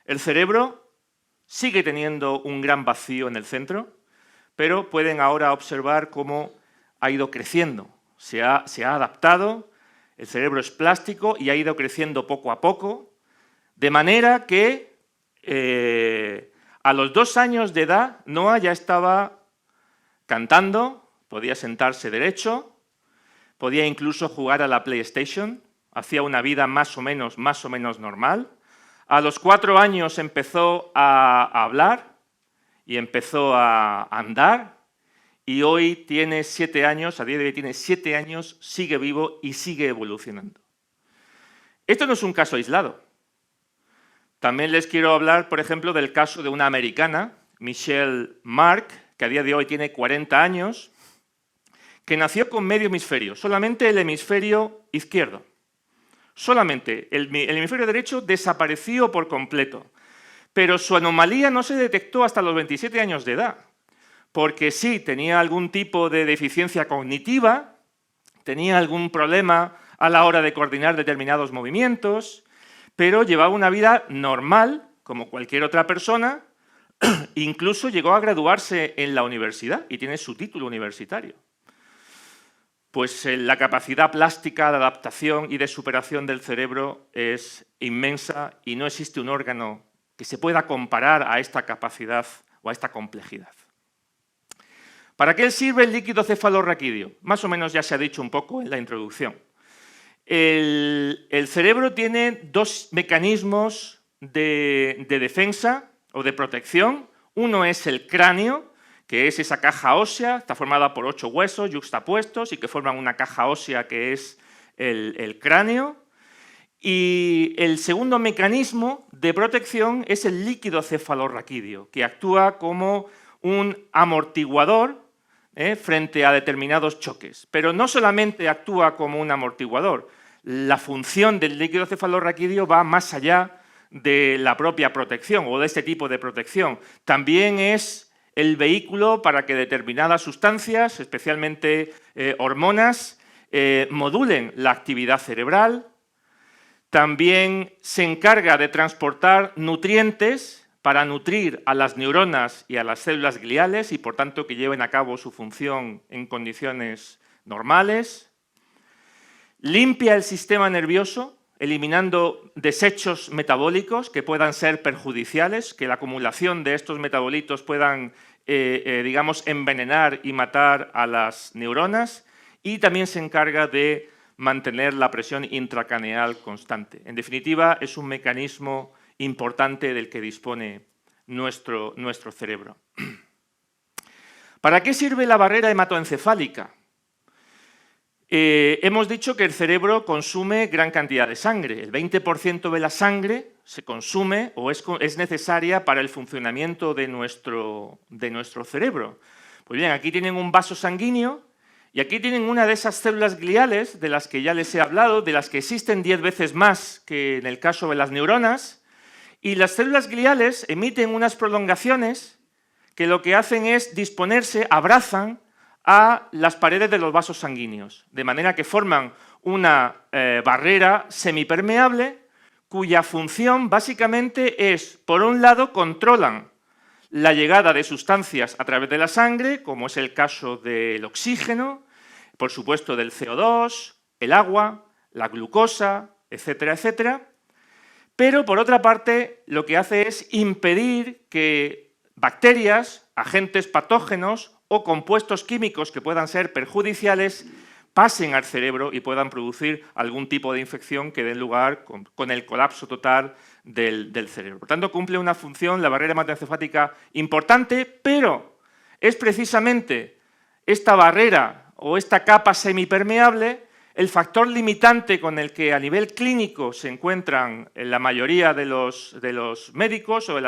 El cerebro sigue teniendo un gran vacío en el centro, pero pueden ahora observar cómo ha ido creciendo. Se ha adaptado, el cerebro es plástico y ha ido creciendo poco a poco, de manera que a los 2 años de edad, Noah ya estaba cantando, podía sentarse derecho, podía incluso jugar a la PlayStation, hacía una vida más o menos normal. A los 4 años empezó a hablar y empezó a andar y hoy tiene 7 años, a día de hoy tiene 7 años, sigue vivo y sigue evolucionando. Esto no es un caso aislado. También les quiero hablar, por ejemplo, del caso de una americana, Michelle Mark, que a día de hoy tiene 40 años, que nació con medio hemisferio, solamente el hemisferio izquierdo. Solamente el hemisferio derecho desapareció por completo, pero su anomalía no se detectó hasta los 27 años de edad, porque sí, tenía algún tipo de deficiencia cognitiva, tenía algún problema a la hora de coordinar determinados movimientos, pero llevaba una vida normal, como cualquier otra persona, incluso llegó a graduarse en la universidad y tiene su título universitario. Pues la capacidad plástica de adaptación y de superación del cerebro es inmensa y no existe un órgano que se pueda comparar a esta capacidad o a esta complejidad. ¿Para qué sirve el líquido cefalorraquídeo? Más o menos ya se ha dicho un poco en la introducción. El cerebro tiene 2 mecanismos de defensa o de protección. Uno es el cráneo, que es esa caja ósea, está formada por 8 huesos yuxtapuestos y que forman una caja ósea que es el cráneo. Y el segundo mecanismo de protección es el líquido cefalorraquídeo, que actúa como un amortiguador frente a determinados choques. Pero no solamente actúa como un amortiguador, la función del líquido cefalorraquídeo va más allá de la propia protección o de este tipo de protección. También es el vehículo para que determinadas sustancias, especialmente hormonas, modulen la actividad cerebral. También se encarga de transportar nutrientes para nutrir a las neuronas y a las células gliales y, por tanto, que lleven a cabo su función en condiciones normales. Limpia el sistema nervioso, eliminando desechos metabólicos que puedan ser perjudiciales, que la acumulación de estos metabolitos puedan, digamos, envenenar y matar a las neuronas, y también se encarga de mantener la presión intracraneal constante. En definitiva, es un mecanismo importante del que dispone nuestro cerebro. ¿Para qué sirve la barrera hematoencefálica? Hemos dicho que el cerebro consume gran cantidad de sangre. El 20% de la sangre se consume o es necesaria para el funcionamiento de nuestro cerebro. Pues bien, aquí tienen un vaso sanguíneo y aquí tienen una de esas células gliales de las que ya les he hablado, de las que existen 10 veces más que en el caso de las neuronas. Y las células gliales emiten unas prolongaciones que lo que hacen es disponerse, abrazan a las paredes de los vasos sanguíneos, de manera que forman una barrera semipermeable cuya función básicamente es, por un lado, controlan la llegada de sustancias a través de la sangre, como es el caso del oxígeno, por supuesto del CO2, el agua, la glucosa, etcétera, etcétera. Pero, por otra parte, lo que hace es impedir que bacterias, agentes patógenos o compuestos químicos que puedan ser perjudiciales pasen al cerebro y puedan producir algún tipo de infección que dé lugar con el colapso total del cerebro. Por tanto, cumple una función, la barrera hematoencefálica, importante, pero es precisamente esta barrera o esta capa semipermeable el factor limitante con el que a nivel clínico se encuentran en la mayoría de los médicos, o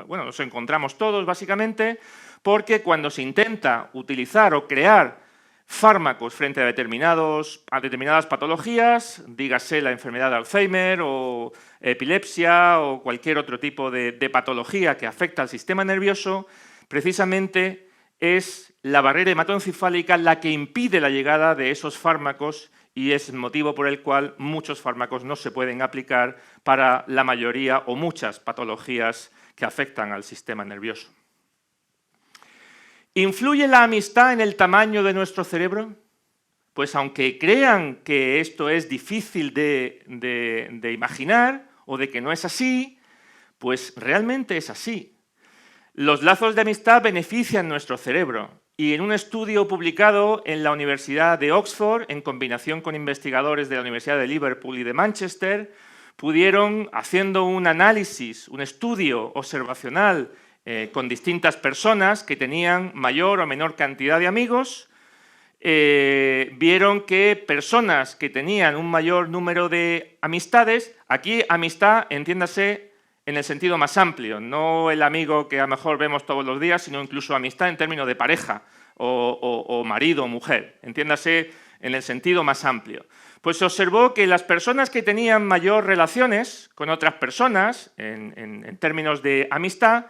bueno, nos encontramos todos básicamente, porque cuando se intenta utilizar o crear fármacos frente a determinadas patologías, dígase la enfermedad de Alzheimer o epilepsia o cualquier otro tipo de patología que afecta al sistema nervioso, precisamente es la barrera hematoencefálica la que impide la llegada de esos fármacos y es el motivo por el cual muchos fármacos no se pueden aplicar para la mayoría o muchas patologías que afectan al sistema nervioso. ¿Influye la amistad en el tamaño de nuestro cerebro? Pues aunque crean que esto es difícil de imaginar o de que no es así, pues realmente es así. Los lazos de amistad benefician nuestro cerebro y en un estudio publicado en la Universidad de Oxford, en combinación con investigadores de la Universidad de Liverpool y de Manchester, pudieron, haciendo un análisis, un estudio observacional con distintas personas que tenían mayor o menor cantidad de amigos, vieron que personas que tenían un mayor número de amistades, aquí amistad, entiéndase, en el sentido más amplio, no el amigo que a lo mejor vemos todos los días, sino incluso amistad en términos de pareja o marido o mujer, entiéndase en el sentido más amplio. Pues se observó que las personas que tenían mayor relaciones con otras personas, en términos de amistad,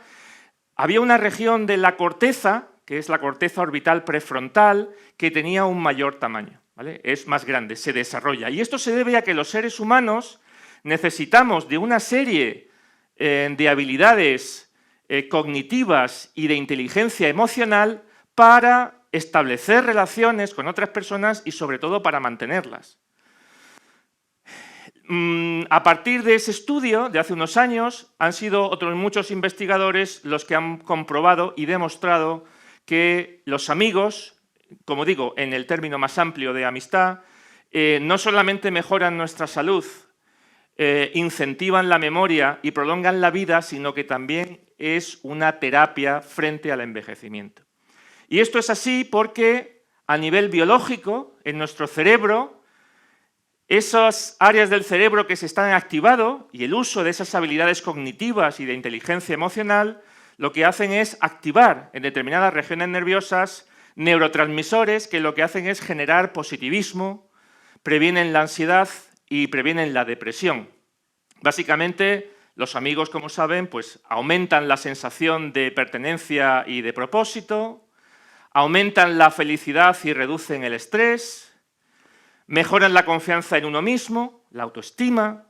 había una región de la corteza, que es la corteza orbital prefrontal, que tenía un mayor tamaño, ¿vale? Es más grande, se desarrolla. Y esto se debe a que los seres humanos necesitamos de una serie de habilidades cognitivas y de inteligencia emocional para establecer relaciones con otras personas y sobre todo para mantenerlas. A partir de ese estudio de hace unos años han sido otros muchos investigadores los que han comprobado y demostrado que los amigos, como digo, en el término más amplio de amistad, no solamente mejoran nuestra salud, incentivan la memoria y prolongan la vida, sino que también es una terapia frente al envejecimiento. Y esto es así porque a nivel biológico, en nuestro cerebro, esas áreas del cerebro que se están activando y el uso de esas habilidades cognitivas y de inteligencia emocional, lo que hacen es activar en determinadas regiones nerviosas neurotransmisores que lo que hacen es generar positivismo, previenen la ansiedad y previenen la depresión. Básicamente, los amigos, como saben, pues aumentan la sensación de pertenencia y de propósito, aumentan la felicidad y reducen el estrés, mejoran la confianza en uno mismo, la autoestima,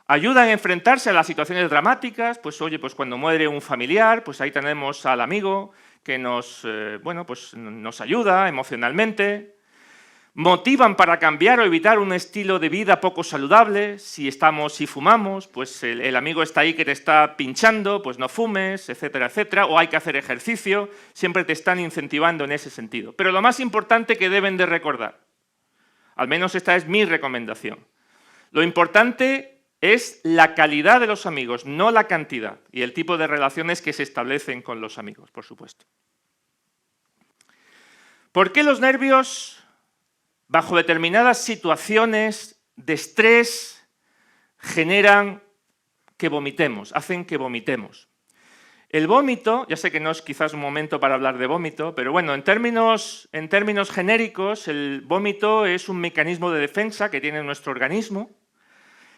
ayudan a enfrentarse a las situaciones dramáticas, pues oye, pues cuando muere un familiar, pues ahí tenemos al amigo que nos ayuda emocionalmente, motivan para cambiar o evitar un estilo de vida poco saludable, si fumamos, pues el amigo está ahí que te está pinchando, pues no fumes, etcétera, etcétera, o hay que hacer ejercicio, siempre te están incentivando en ese sentido. Pero lo más importante que deben de recordar, al menos esta es mi recomendación, lo importante es la calidad de los amigos, no la cantidad, y el tipo de relaciones que se establecen con los amigos, por supuesto. ¿Por qué los nervios, bajo determinadas situaciones de estrés, generan que vomitemos, hacen que vomitemos? El vómito, ya sé que no es quizás un momento para hablar de vómito, pero bueno, en términos genéricos, el vómito es un mecanismo de defensa que tiene nuestro organismo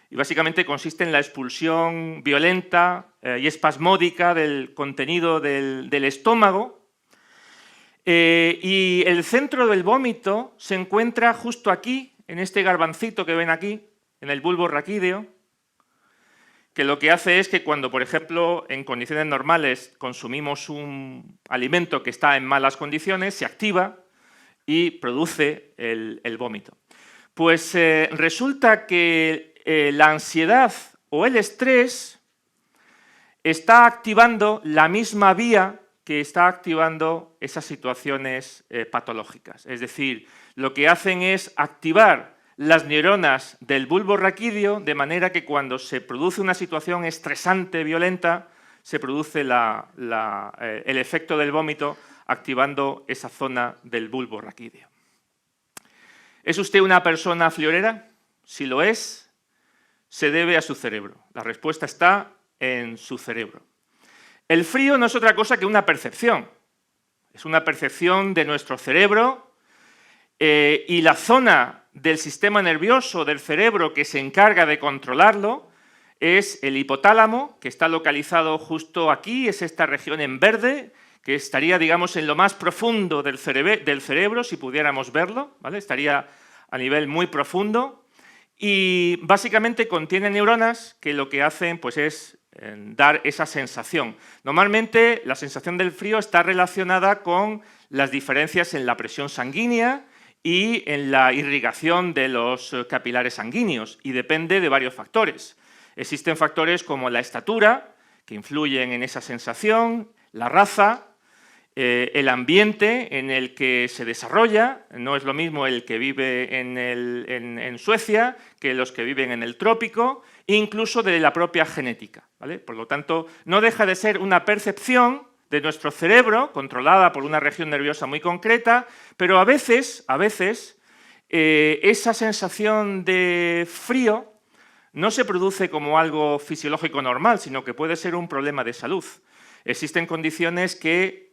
y básicamente consiste en la expulsión violenta y espasmódica del contenido del estómago. Y el centro del vómito se encuentra justo aquí, en este garbancito que ven aquí, en el bulbo raquídeo, que lo que hace es que cuando, por ejemplo, en condiciones normales consumimos un alimento que está en malas condiciones, se activa y produce el vómito. Pues resulta que la ansiedad o el estrés está activando la misma vía que está activando esas situaciones patológicas. Es decir, lo que hacen es activar las neuronas del bulbo raquídeo de manera que cuando se produce una situación estresante, violenta, se produce el efecto del vómito activando esa zona del bulbo raquídeo. ¿Es usted una persona friolera? Si lo es, se debe a su cerebro. La respuesta está en su cerebro. El frío no es otra cosa que una percepción. Es una percepción de nuestro cerebro y la zona del sistema nervioso del cerebro que se encarga de controlarlo es el hipotálamo, que está localizado justo aquí, es esta región en verde, que estaría, digamos, en lo más profundo del cerebro, si pudiéramos verlo, ¿vale? Estaría a nivel muy profundo y básicamente contiene neuronas que lo que hacen pues, es dar esa sensación. Normalmente la sensación del frío está relacionada con las diferencias en la presión sanguínea y en la irrigación de los capilares sanguíneos y depende de varios factores. Existen factores como la estatura, que influyen en esa sensación, la raza, el ambiente en el que se desarrolla, no es lo mismo el que vive en Suecia que los que viven en el trópico, incluso de la propia genética, ¿vale? Por lo tanto, no deja de ser una percepción de nuestro cerebro, controlada por una región nerviosa muy concreta, pero a veces esa sensación de frío no se produce como algo fisiológico normal, sino que puede ser un problema de salud. Existen condiciones que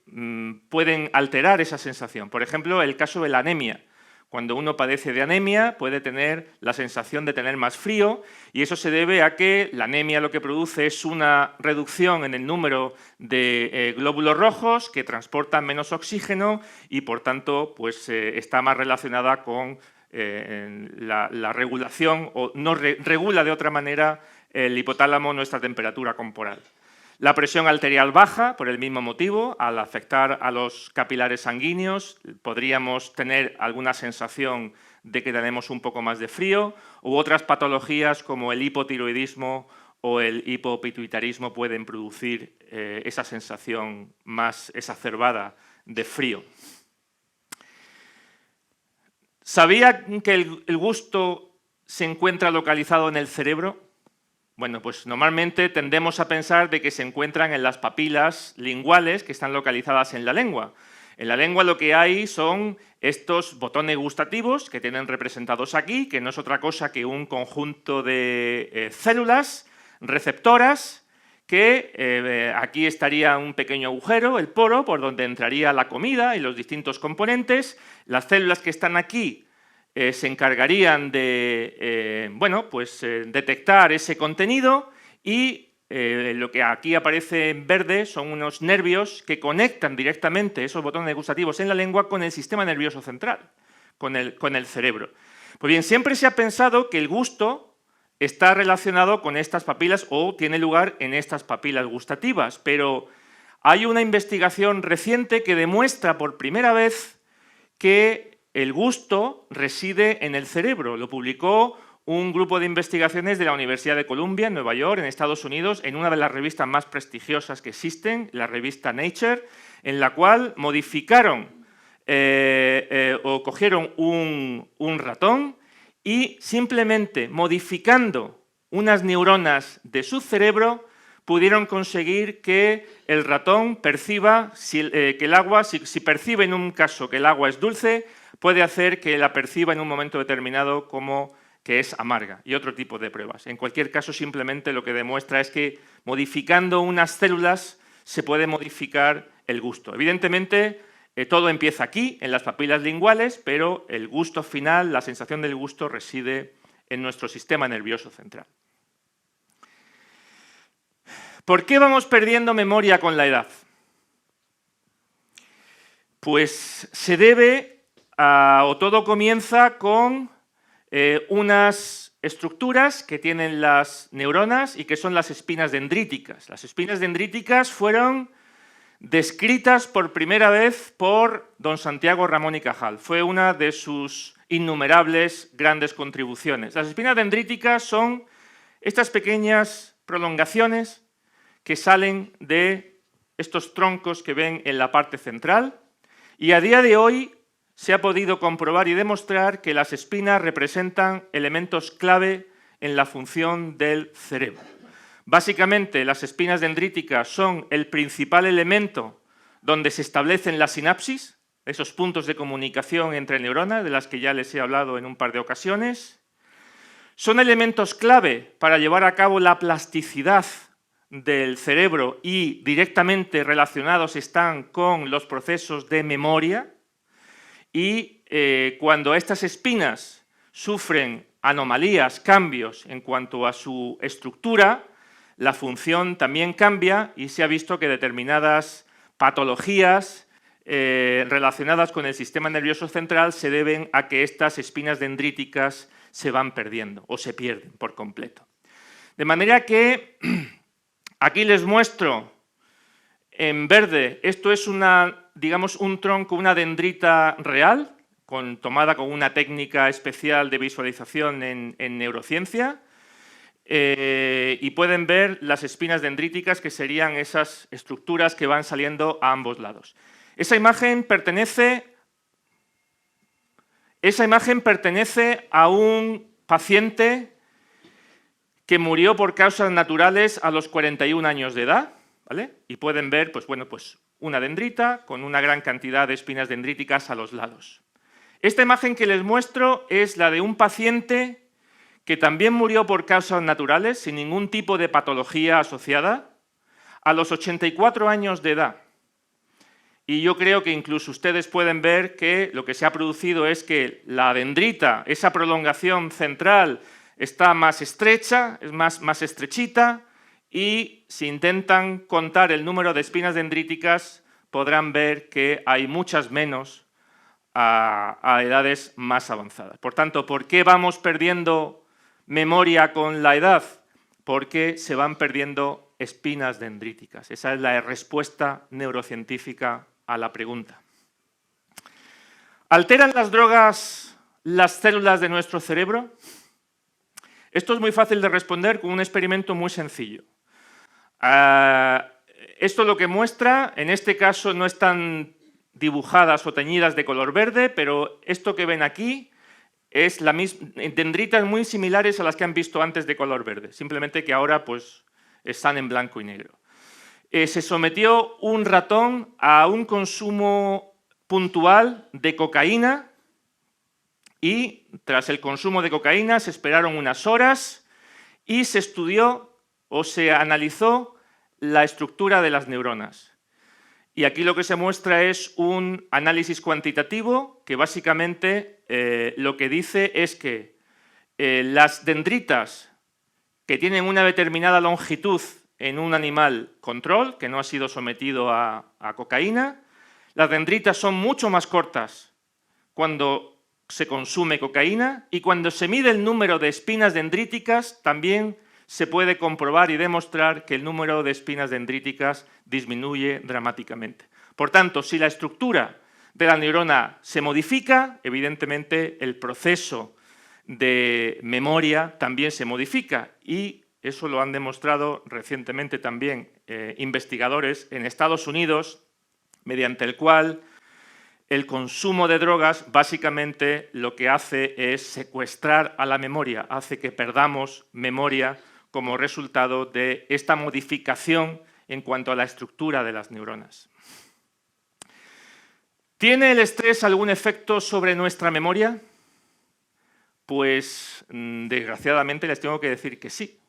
pueden alterar esa sensación. Por ejemplo, el caso de la anemia. Cuando uno padece de anemia puede tener la sensación de tener más frío y eso se debe a que la anemia lo que produce es una reducción en el número de glóbulos rojos que transportan menos oxígeno y por tanto pues, está más relacionada con la regulación o no regula de otra manera el hipotálamo nuestra temperatura corporal. La presión arterial baja por el mismo motivo, al afectar a los capilares sanguíneos podríamos tener alguna sensación de que tenemos un poco más de frío u otras patologías como el hipotiroidismo o el hipopituitarismo pueden producir esa sensación más exacerbada de frío. ¿Sabía que el gusto se encuentra localizado en el cerebro? Bueno, pues normalmente tendemos a pensar de que se encuentran en las papilas linguales que están localizadas en la lengua. En la lengua lo que hay son estos botones gustativos que tienen representados aquí, que no es otra cosa que un conjunto de células receptoras que aquí estaría un pequeño agujero, el poro, por donde entraría la comida y los distintos componentes. Las células que están aquí se encargarían de detectar ese contenido y lo que aquí aparece en verde son unos nervios que conectan directamente esos botones gustativos en la lengua con el sistema nervioso central, con el cerebro. Pues bien, siempre se ha pensado que el gusto está relacionado con estas papilas o tiene lugar en estas papilas gustativas, pero hay una investigación reciente que demuestra por primera vez que el gusto reside en el cerebro. Lo publicó un grupo de investigaciones de la Universidad de Columbia, en Nueva York, en Estados Unidos, en una de las revistas más prestigiosas que existen, la revista Nature, en la cual modificaron o cogieron un ratón y simplemente modificando unas neuronas de su cerebro pudieron conseguir que el ratón perciba que el agua, si percibe en un caso que el agua es dulce, puede hacer que la perciba en un momento determinado como que es amarga y otro tipo de pruebas. En cualquier caso, simplemente lo que demuestra es que modificando unas células se puede modificar el gusto. Evidentemente, todo empieza aquí, en las papilas linguales, pero el gusto final, la sensación del gusto, reside en nuestro sistema nervioso central. ¿Por qué vamos perdiendo memoria con la edad? Pues se debe o todo comienza con unas estructuras que tienen las neuronas y que son las espinas dendríticas. Las espinas dendríticas fueron descritas por primera vez por don Santiago Ramón y Cajal. Fue una de sus innumerables grandes contribuciones. Las espinas dendríticas son estas pequeñas prolongaciones que salen de estos troncos que ven en la parte central, y a día de hoy se ha podido comprobar y demostrar que las espinas representan elementos clave en la función del cerebro. Básicamente, las espinas dendríticas son el principal elemento donde se establecen las sinapsis, esos puntos de comunicación entre neuronas, de las que ya les he hablado en un par de ocasiones. Son elementos clave para llevar a cabo la plasticidad del cerebro y directamente relacionados están con los procesos de memoria. Y cuando estas espinas sufren anomalías, cambios en cuanto a su estructura, la función también cambia y se ha visto que determinadas patologías relacionadas con el sistema nervioso central se deben a que estas espinas dendríticas se van perdiendo o se pierden por completo. De manera que aquí les muestro en verde, esto es digamos, un tronco, una dendrita real, tomada con una técnica especial de visualización en neurociencia, y pueden ver las espinas dendríticas, que serían esas estructuras que van saliendo a ambos lados. Esa imagen pertenece a un paciente que murió por causas naturales a los 41 años de edad, ¿vale? Y pueden ver pues una dendrita con una gran cantidad de espinas dendríticas a los lados. Esta imagen que les muestro es la de un paciente que también murió por causas naturales, sin ningún tipo de patología asociada, a los 84 años de edad. Y yo creo que incluso ustedes pueden ver que lo que se ha producido es que la dendrita, esa prolongación central, está más estrecha, es más estrechita, y si intentan contar el número de espinas dendríticas podrán ver que hay muchas menos a edades más avanzadas. Por tanto, ¿por qué vamos perdiendo memoria con la edad? Porque se van perdiendo espinas dendríticas. Esa es la respuesta neurocientífica a la pregunta. ¿Alteran las drogas las células de nuestro cerebro? Esto es muy fácil de responder con un experimento muy sencillo. Esto lo que muestra, en este caso no están dibujadas o teñidas de color verde, pero esto que ven aquí es dendritas muy similares a las que han visto antes de color verde, simplemente que ahora pues están en blanco y negro. Se sometió un ratón a un consumo puntual de cocaína y tras el consumo de cocaína se esperaron unas horas y se estudió o se analizó la estructura de las neuronas. Y aquí lo que se muestra es un análisis cuantitativo que básicamente lo que dice es que las dendritas que tienen una determinada longitud en un animal control, que no ha sido sometido a cocaína, las dendritas son mucho más cortas cuando se consume cocaína y cuando se mide el número de espinas dendríticas también se puede comprobar y demostrar que el número de espinas dendríticas disminuye dramáticamente. Por tanto, si la estructura de la neurona se modifica, evidentemente el proceso de memoria también se modifica y eso lo han demostrado recientemente también investigadores en Estados Unidos, mediante el cual el consumo de drogas básicamente lo que hace es secuestrar a la memoria, hace que perdamos memoria como resultado de esta modificación en cuanto a la estructura de las neuronas. ¿Tiene el estrés algún efecto sobre nuestra memoria? Pues desgraciadamente les tengo que decir que sí.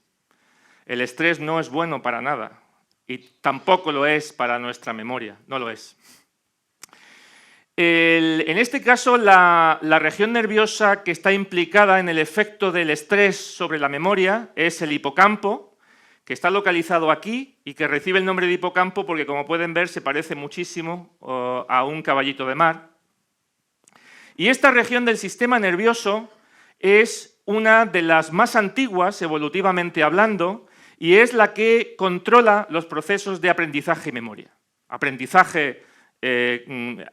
El estrés no es bueno para nada y tampoco lo es para nuestra memoria, no lo es. En este caso, la región nerviosa que está implicada en el efecto del estrés sobre la memoria es el hipocampo, que está localizado aquí y que recibe el nombre de hipocampo porque, como pueden ver, se parece muchísimo a un caballito de mar. Y esta región del sistema nervioso es una de las más antiguas, evolutivamente hablando, y es la que controla los procesos de aprendizaje y memoria. Aprendizaje en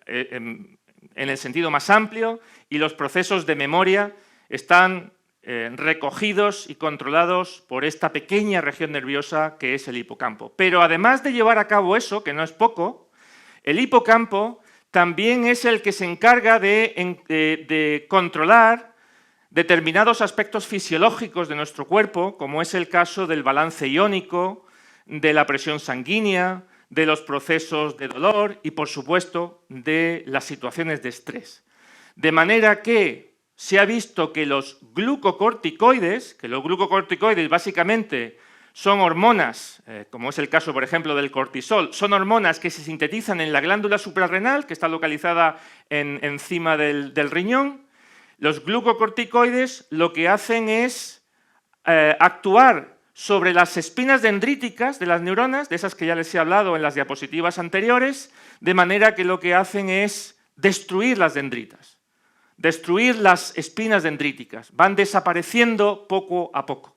el sentido más amplio, y los procesos de memoria están recogidos y controlados por esta pequeña región nerviosa que es el hipocampo. Pero además de llevar a cabo eso, que no es poco, el hipocampo también es el que se encarga de controlar determinados aspectos fisiológicos de nuestro cuerpo, como es el caso del balance iónico, de la presión sanguínea, de los procesos de dolor y, por supuesto, de las situaciones de estrés. De manera que se ha visto que los glucocorticoides básicamente son hormonas, como es el caso, por ejemplo, del cortisol, son hormonas que se sintetizan en la glándula suprarrenal, que está localizada encima del riñón. Los glucocorticoides lo que hacen es actuar sobre las espinas dendríticas de las neuronas, de esas que ya les he hablado en las diapositivas anteriores, de manera que lo que hacen es destruir las dendritas, destruir las espinas dendríticas, van desapareciendo poco a poco.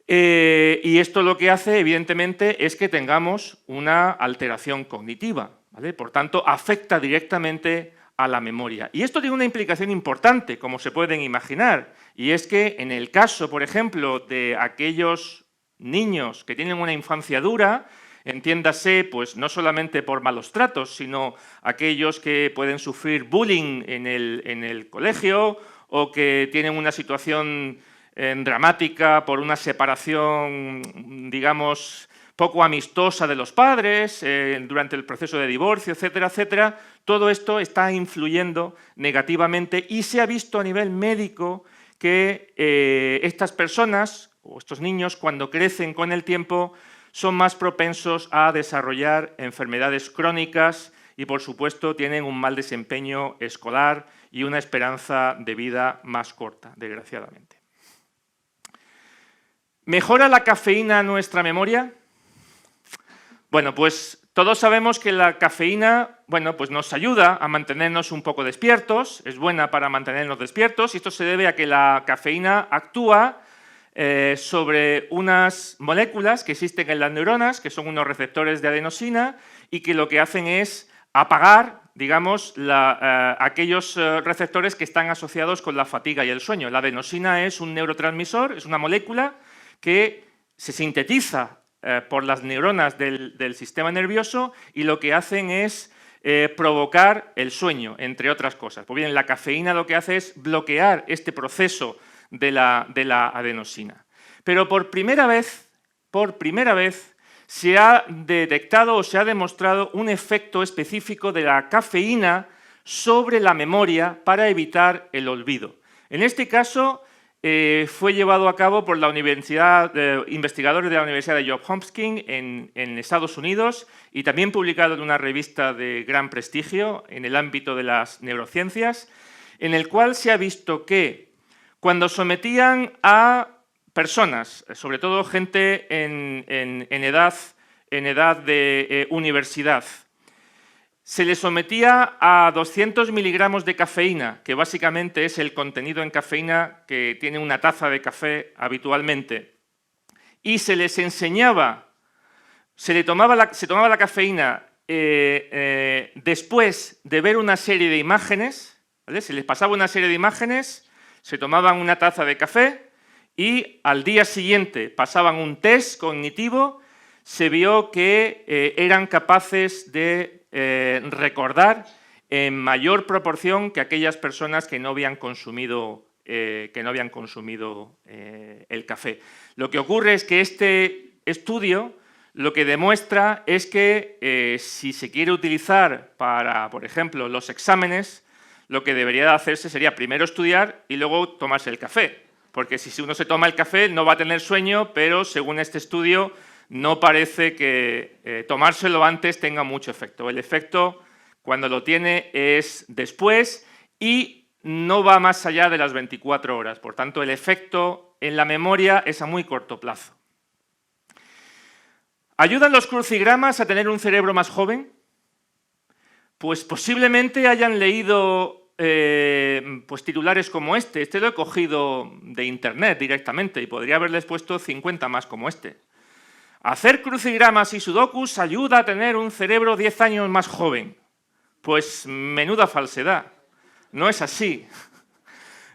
Y esto lo que hace, evidentemente, es que tengamos una alteración cognitiva, ¿vale? Por tanto, afecta directamente a la memoria. Y esto tiene una implicación importante, como se pueden imaginar, y es que en el caso, por ejemplo, de aquellos niños que tienen una infancia dura, entiéndase, pues no solamente por malos tratos, sino aquellos que pueden sufrir bullying en el colegio o que tienen una situación dramática por una separación, digamos, poco amistosa de los padres durante el proceso de divorcio, etcétera, etcétera. Todo esto está influyendo negativamente y se ha visto a nivel médico que estas personas o estos niños, cuando crecen con el tiempo, son más propensos a desarrollar enfermedades crónicas y, por supuesto, tienen un mal desempeño escolar y una esperanza de vida más corta, desgraciadamente. ¿Mejora la cafeína nuestra memoria? Bueno, pues todos sabemos que la cafeína, bueno, pues nos ayuda a mantenernos un poco despiertos, es buena para mantenernos despiertos, y esto se debe a que la cafeína actúa sobre unas moléculas que existen en las neuronas, que son unos receptores de adenosina, y que lo que hacen es apagar, digamos, aquellos receptores que están asociados con la fatiga y el sueño. La adenosina es un neurotransmisor, es una molécula que se sintetiza por las neuronas del sistema nervioso y lo que hacen es provocar el sueño, entre otras cosas. Pues bien, la cafeína lo que hace es bloquear este proceso de la adenosina. Pero por primera vez se ha detectado o se ha demostrado un efecto específico de la cafeína sobre la memoria para evitar el olvido. En este caso, fue llevado a cabo por la investigadores de la Universidad de Johns Hopkins en Estados Unidos y también publicado en una revista de gran prestigio en el ámbito de las neurociencias, en el cual se ha visto que cuando sometían a personas, sobre todo gente en edad de universidad, se le sometía a 200 miligramos de cafeína, que básicamente es el contenido en cafeína que tiene una taza de café habitualmente, y se les enseñaba, se tomaba la cafeína después de ver una serie de imágenes, ¿vale? Se les pasaba una serie de imágenes, se tomaban una taza de café y al día siguiente pasaban un test cognitivo, se vio que eran capaces de recordar en mayor proporción que aquellas personas que no habían consumido el café. Lo que ocurre es que este estudio lo que demuestra es que si se quiere utilizar para, por ejemplo, los exámenes, lo que debería de hacerse sería primero estudiar y luego tomarse el café. Porque si uno se toma el café no va a tener sueño, pero según este estudio no parece que tomárselo antes tenga mucho efecto. El efecto, cuando lo tiene, es después y no va más allá de las 24 horas. Por tanto, el efecto en la memoria es a muy corto plazo. ¿Ayudan los crucigramas a tener un cerebro más joven? Pues posiblemente hayan leído pues titulares como este. Este lo he cogido de internet directamente y podría haberles puesto 50 más como este. Hacer crucigramas y sudokus ayuda a tener un cerebro 10 años más joven. Pues menuda falsedad. No es así.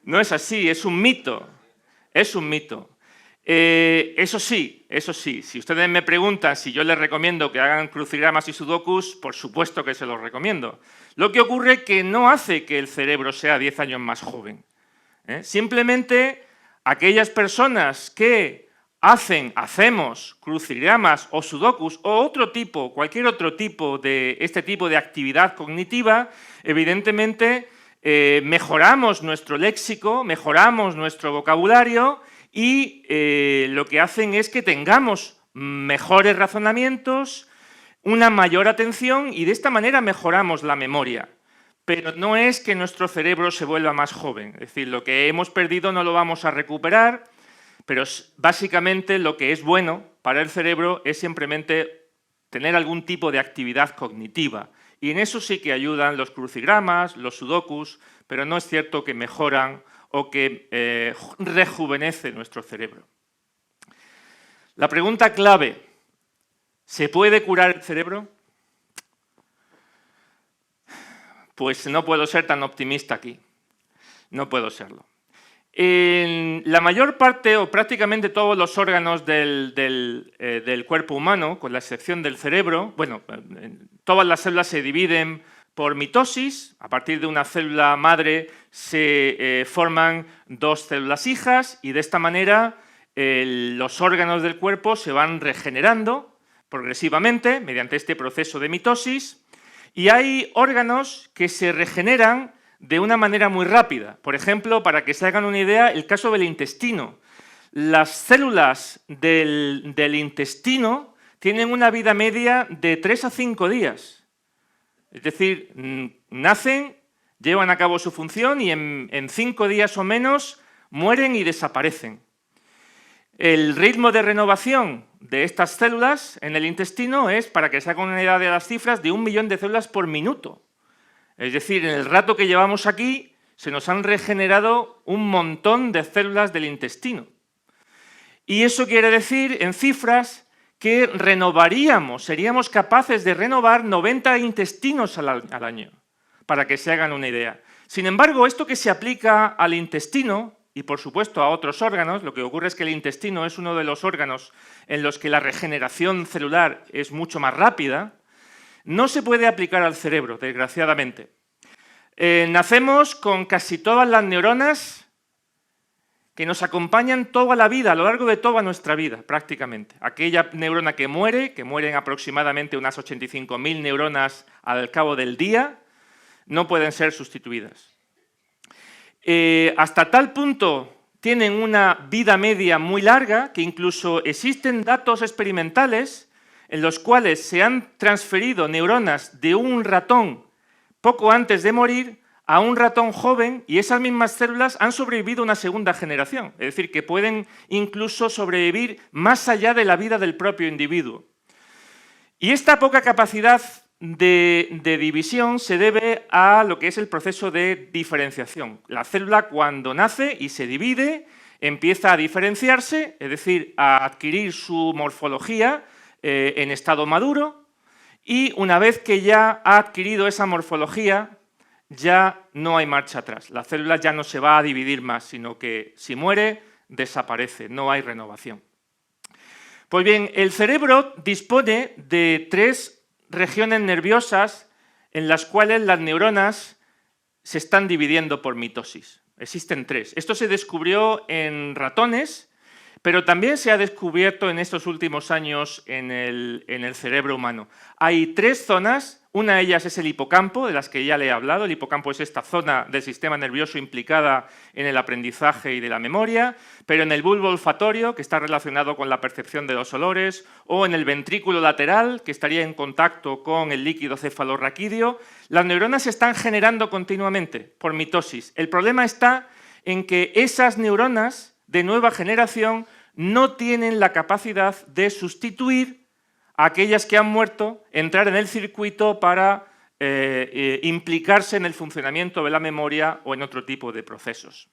No es así, es un mito. Es un mito. Eso sí, si ustedes me preguntan si yo les recomiendo que hagan crucigramas y sudokus, por supuesto que se los recomiendo. Lo que ocurre es que no hace que el cerebro sea 10 años más joven. Simplemente aquellas personas que hacemos crucigramas o sudokus o cualquier otro tipo de este tipo de actividad cognitiva, evidentemente mejoramos nuestro léxico, mejoramos nuestro vocabulario y lo que hacen es que tengamos mejores razonamientos, una mayor atención y de esta manera mejoramos la memoria. Pero no es que nuestro cerebro se vuelva más joven, es decir, lo que hemos perdido no lo vamos a recuperar, pero básicamente lo que es bueno para el cerebro es simplemente tener algún tipo de actividad cognitiva. Y en eso sí que ayudan los crucigramas, los sudokus, pero no es cierto que mejoran o que rejuvenece nuestro cerebro. La pregunta clave, ¿se puede curar el cerebro? Pues no puedo ser tan optimista aquí, no puedo serlo. En la mayor parte o prácticamente todos los órganos del cuerpo humano, con la excepción del cerebro, bueno, todas las células se dividen por mitosis. A partir de una célula madre se forman dos células hijas y de esta manera los órganos del cuerpo se van regenerando progresivamente mediante este proceso de mitosis y hay órganos que se regeneran de una manera muy rápida. Por ejemplo, para que se hagan una idea, el caso del intestino. Las células del intestino tienen una vida media de 3 a 5 días. Es decir, nacen, llevan a cabo su función y en 5 días o menos mueren y desaparecen. El ritmo de renovación de estas células en el intestino es, para que se hagan una idea de las cifras, de 1 millón de células por minuto. Es decir, en el rato que llevamos aquí se nos han regenerado un montón de células del intestino. Y eso quiere decir, en cifras, que seríamos capaces de renovar 90 intestinos al año, para que se hagan una idea. Sin embargo, esto que se aplica al intestino y, por supuesto, a otros órganos, lo que ocurre es que el intestino es uno de los órganos en los que la regeneración celular es mucho más rápida, no se puede aplicar al cerebro, desgraciadamente. Nacemos con casi todas las neuronas que nos acompañan toda la vida, a lo largo de toda nuestra vida, prácticamente. Aquella neurona que mueren aproximadamente unas 85.000 neuronas al cabo del día, no pueden ser sustituidas. Hasta tal punto tienen una vida media muy larga que incluso existen datos experimentales en los cuales se han transferido neuronas de un ratón poco antes de morir a un ratón joven y esas mismas células han sobrevivido una segunda generación. Es decir, que pueden incluso sobrevivir más allá de la vida del propio individuo. Y esta poca capacidad de división se debe a lo que es el proceso de diferenciación. La célula, cuando nace y se divide, empieza a diferenciarse, es decir, a adquirir su morfología en estado maduro, y una vez que ya ha adquirido esa morfología, ya no hay marcha atrás. La célula ya no se va a dividir más, sino que si muere, desaparece, no hay renovación. Pues bien, el cerebro dispone de 3 regiones nerviosas en las cuales las neuronas se están dividiendo por mitosis. Existen 3. Esto se descubrió en ratones, pero también se ha descubierto en estos últimos años en el cerebro humano. Hay 3 zonas, una de ellas es el hipocampo, de las que ya le he hablado. El hipocampo es esta zona del sistema nervioso implicada en el aprendizaje y de la memoria, pero en el bulbo olfatorio, que está relacionado con la percepción de los olores, o en el ventrículo lateral, que estaría en contacto con el líquido cefalorraquídeo, las neuronas se están generando continuamente por mitosis. El problema está en que esas neuronas de nueva generación no tienen la capacidad de sustituir aquellas que han muerto, entrar en el circuito para implicarse en el funcionamiento de la memoria o en otro tipo de procesos.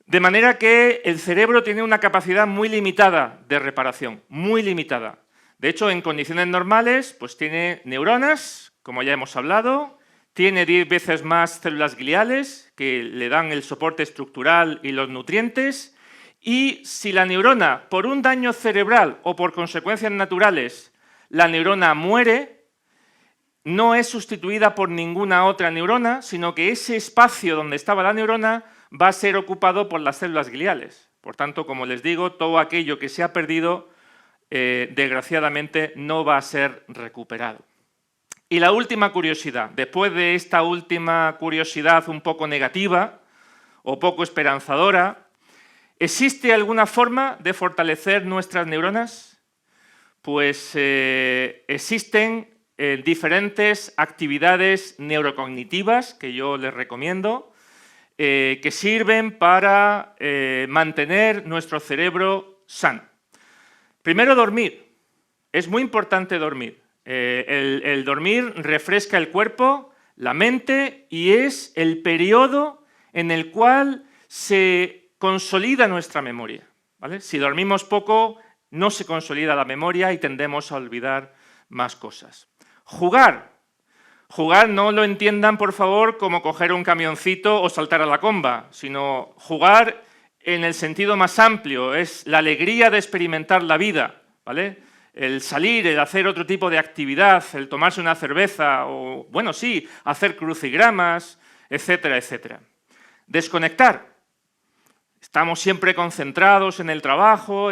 De manera que el cerebro tiene una capacidad muy limitada de reparación, muy limitada. De hecho, en condiciones normales, pues tiene neuronas, como ya hemos hablado, tiene 10 veces más células gliales que le dan el soporte estructural y los nutrientes, y si la neurona, por un daño cerebral o por consecuencias naturales, la neurona muere, no es sustituida por ninguna otra neurona, sino que ese espacio donde estaba la neurona va a ser ocupado por las células gliales. Por tanto, como les digo, todo aquello que se ha perdido, desgraciadamente, no va a ser recuperado. Y la última curiosidad, después de esta última curiosidad un poco negativa o poco esperanzadora, ¿existe alguna forma de fortalecer nuestras neuronas? Pues existen diferentes actividades neurocognitivas que yo les recomiendo, que sirven para mantener nuestro cerebro sano. Primero, dormir. Es muy importante dormir. El dormir refresca el cuerpo, la mente, y es el periodo en el cual se consolida nuestra memoria, ¿vale? Si dormimos poco, no se consolida la memoria y tendemos a olvidar más cosas. Jugar. Jugar no lo entiendan, por favor, como coger un camioncito o saltar a la comba, sino jugar en el sentido más amplio, es la alegría de experimentar la vida, ¿vale? El salir, el hacer otro tipo de actividad, el tomarse una cerveza o, bueno, sí, hacer crucigramas, etcétera, etcétera. Desconectar. Estamos siempre concentrados en el trabajo,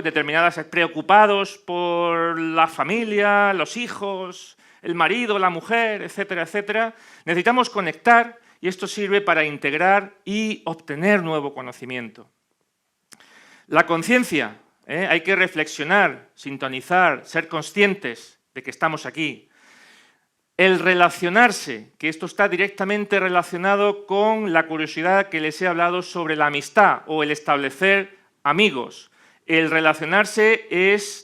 preocupados por la familia, los hijos, el marido, la mujer, etcétera, etcétera. Necesitamos conectar y esto sirve para integrar y obtener nuevo conocimiento. La conciencia, hay que reflexionar, sintonizar, ser conscientes de que estamos aquí. El relacionarse, que esto está directamente relacionado con la curiosidad que les he hablado sobre la amistad o el establecer amigos. El relacionarse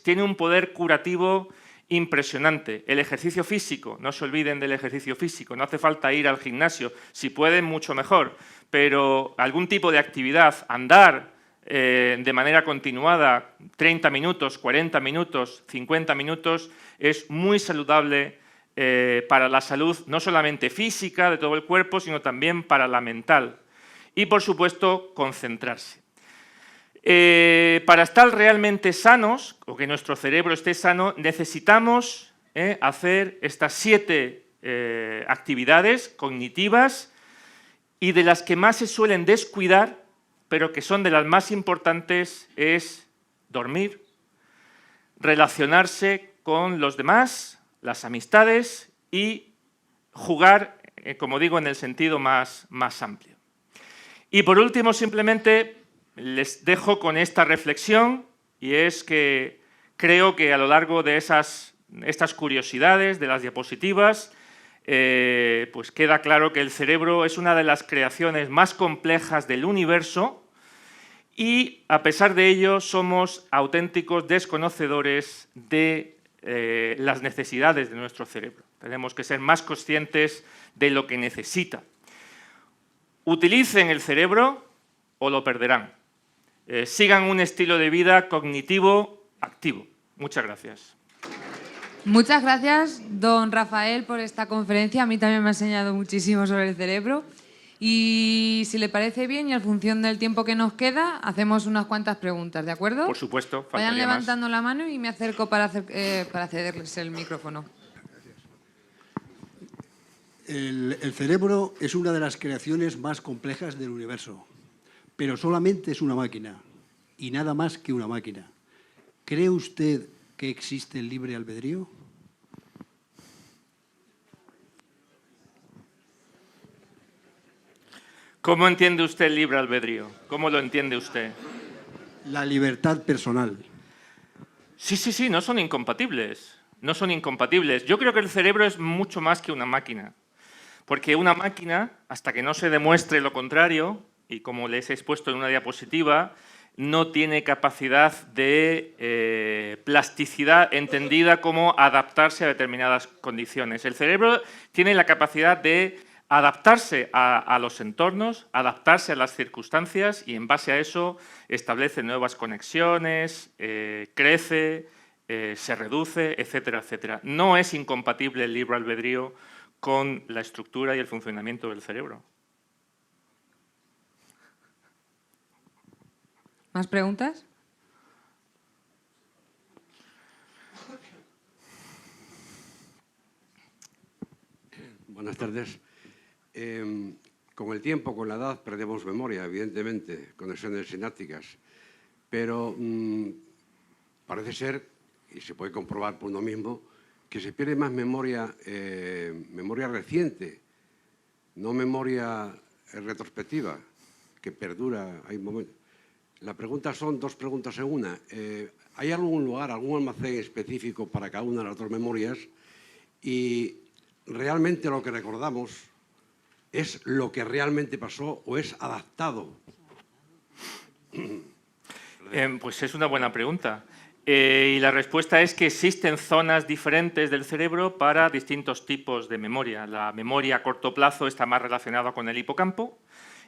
tiene un poder curativo impresionante. El ejercicio físico, no se olviden del ejercicio físico, no hace falta ir al gimnasio, si pueden mucho mejor, pero algún tipo de actividad, andar de manera continuada, 30 minutos, 40 minutos, 50 minutos, es muy saludable para la salud no solamente física de todo el cuerpo, sino también para la mental. Y, por supuesto, concentrarse. Para estar realmente sanos, o que nuestro cerebro esté sano, necesitamos hacer estas 7 actividades cognitivas y de las que más se suelen descuidar, pero que son de las más importantes, es dormir, relacionarse con los demás, las amistades y jugar, como digo, en el sentido más amplio. Y por último, simplemente les dejo con esta reflexión, y es que creo que a lo largo de estas curiosidades, de las diapositivas, pues queda claro que el cerebro es una de las creaciones más complejas del universo y, a pesar de ello, somos auténticos desconocedores de las necesidades de nuestro cerebro. Tenemos que ser más conscientes de lo que necesita. Utilicen el cerebro o lo perderán. Sigan un estilo de vida cognitivo activo. Muchas gracias. Muchas gracias, don Rafael, por esta conferencia. A mí también me ha enseñado muchísimo sobre el cerebro. Y si le parece bien, y en función del tiempo que nos queda, hacemos unas cuantas preguntas, ¿de acuerdo? Por supuesto. Vayan levantando la mano y me acerco para cederles el micrófono. El cerebro es una de las creaciones más complejas del universo, pero solamente es una máquina y nada más que una máquina. ¿Cree usted que existe el libre albedrío? ¿Cómo entiende usted el libre albedrío? ¿Cómo lo entiende usted? La libertad personal. Sí, no son incompatibles. No son incompatibles. Yo creo que el cerebro es mucho más que una máquina. Porque una máquina, hasta que no se demuestre lo contrario, y como les he expuesto en una diapositiva, no tiene capacidad de plasticidad entendida como adaptarse a determinadas condiciones. El cerebro tiene la capacidad de adaptarse a los entornos, adaptarse a las circunstancias y en base a eso establece nuevas conexiones, crece, se reduce, etcétera, etcétera. No es incompatible el libre albedrío con la estructura y el funcionamiento del cerebro. ¿Más preguntas? Buenas tardes. Con el tiempo, con la edad, perdemos memoria, evidentemente, conexiones sinápticas, pero parece ser, y se puede comprobar por uno mismo, que se pierde más memoria, memoria reciente, no memoria retrospectiva, que perdura. Hay momentos. La pregunta son dos preguntas en una. ¿Hay algún lugar, algún almacén específico para cada una de las dos memorias? Y realmente lo que recordamos es lo que realmente pasó o es adaptado. Pues es una buena pregunta. Y la respuesta es que existen zonas diferentes del cerebro para distintos tipos de memoria. La memoria a corto plazo está más relacionada con el hipocampo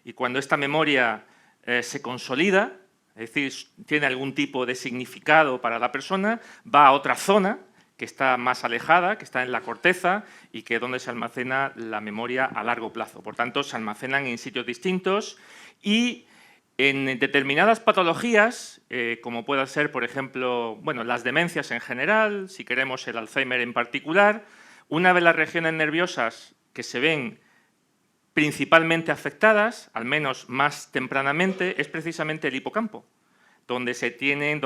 y cuando esta memoria se consolida, es decir, tiene algún tipo de significado para la persona, va a otra zona que está más alejada, que está en la corteza y que es donde se almacena la memoria a largo plazo. Por tanto, se almacenan en sitios distintos y en determinadas patologías, como pueda ser, por ejemplo, bueno, las demencias en general, si queremos el Alzheimer en particular, una de las regiones nerviosas que se ven principalmente afectadas, al menos más tempranamente, es precisamente el hipocampo, donde se tienen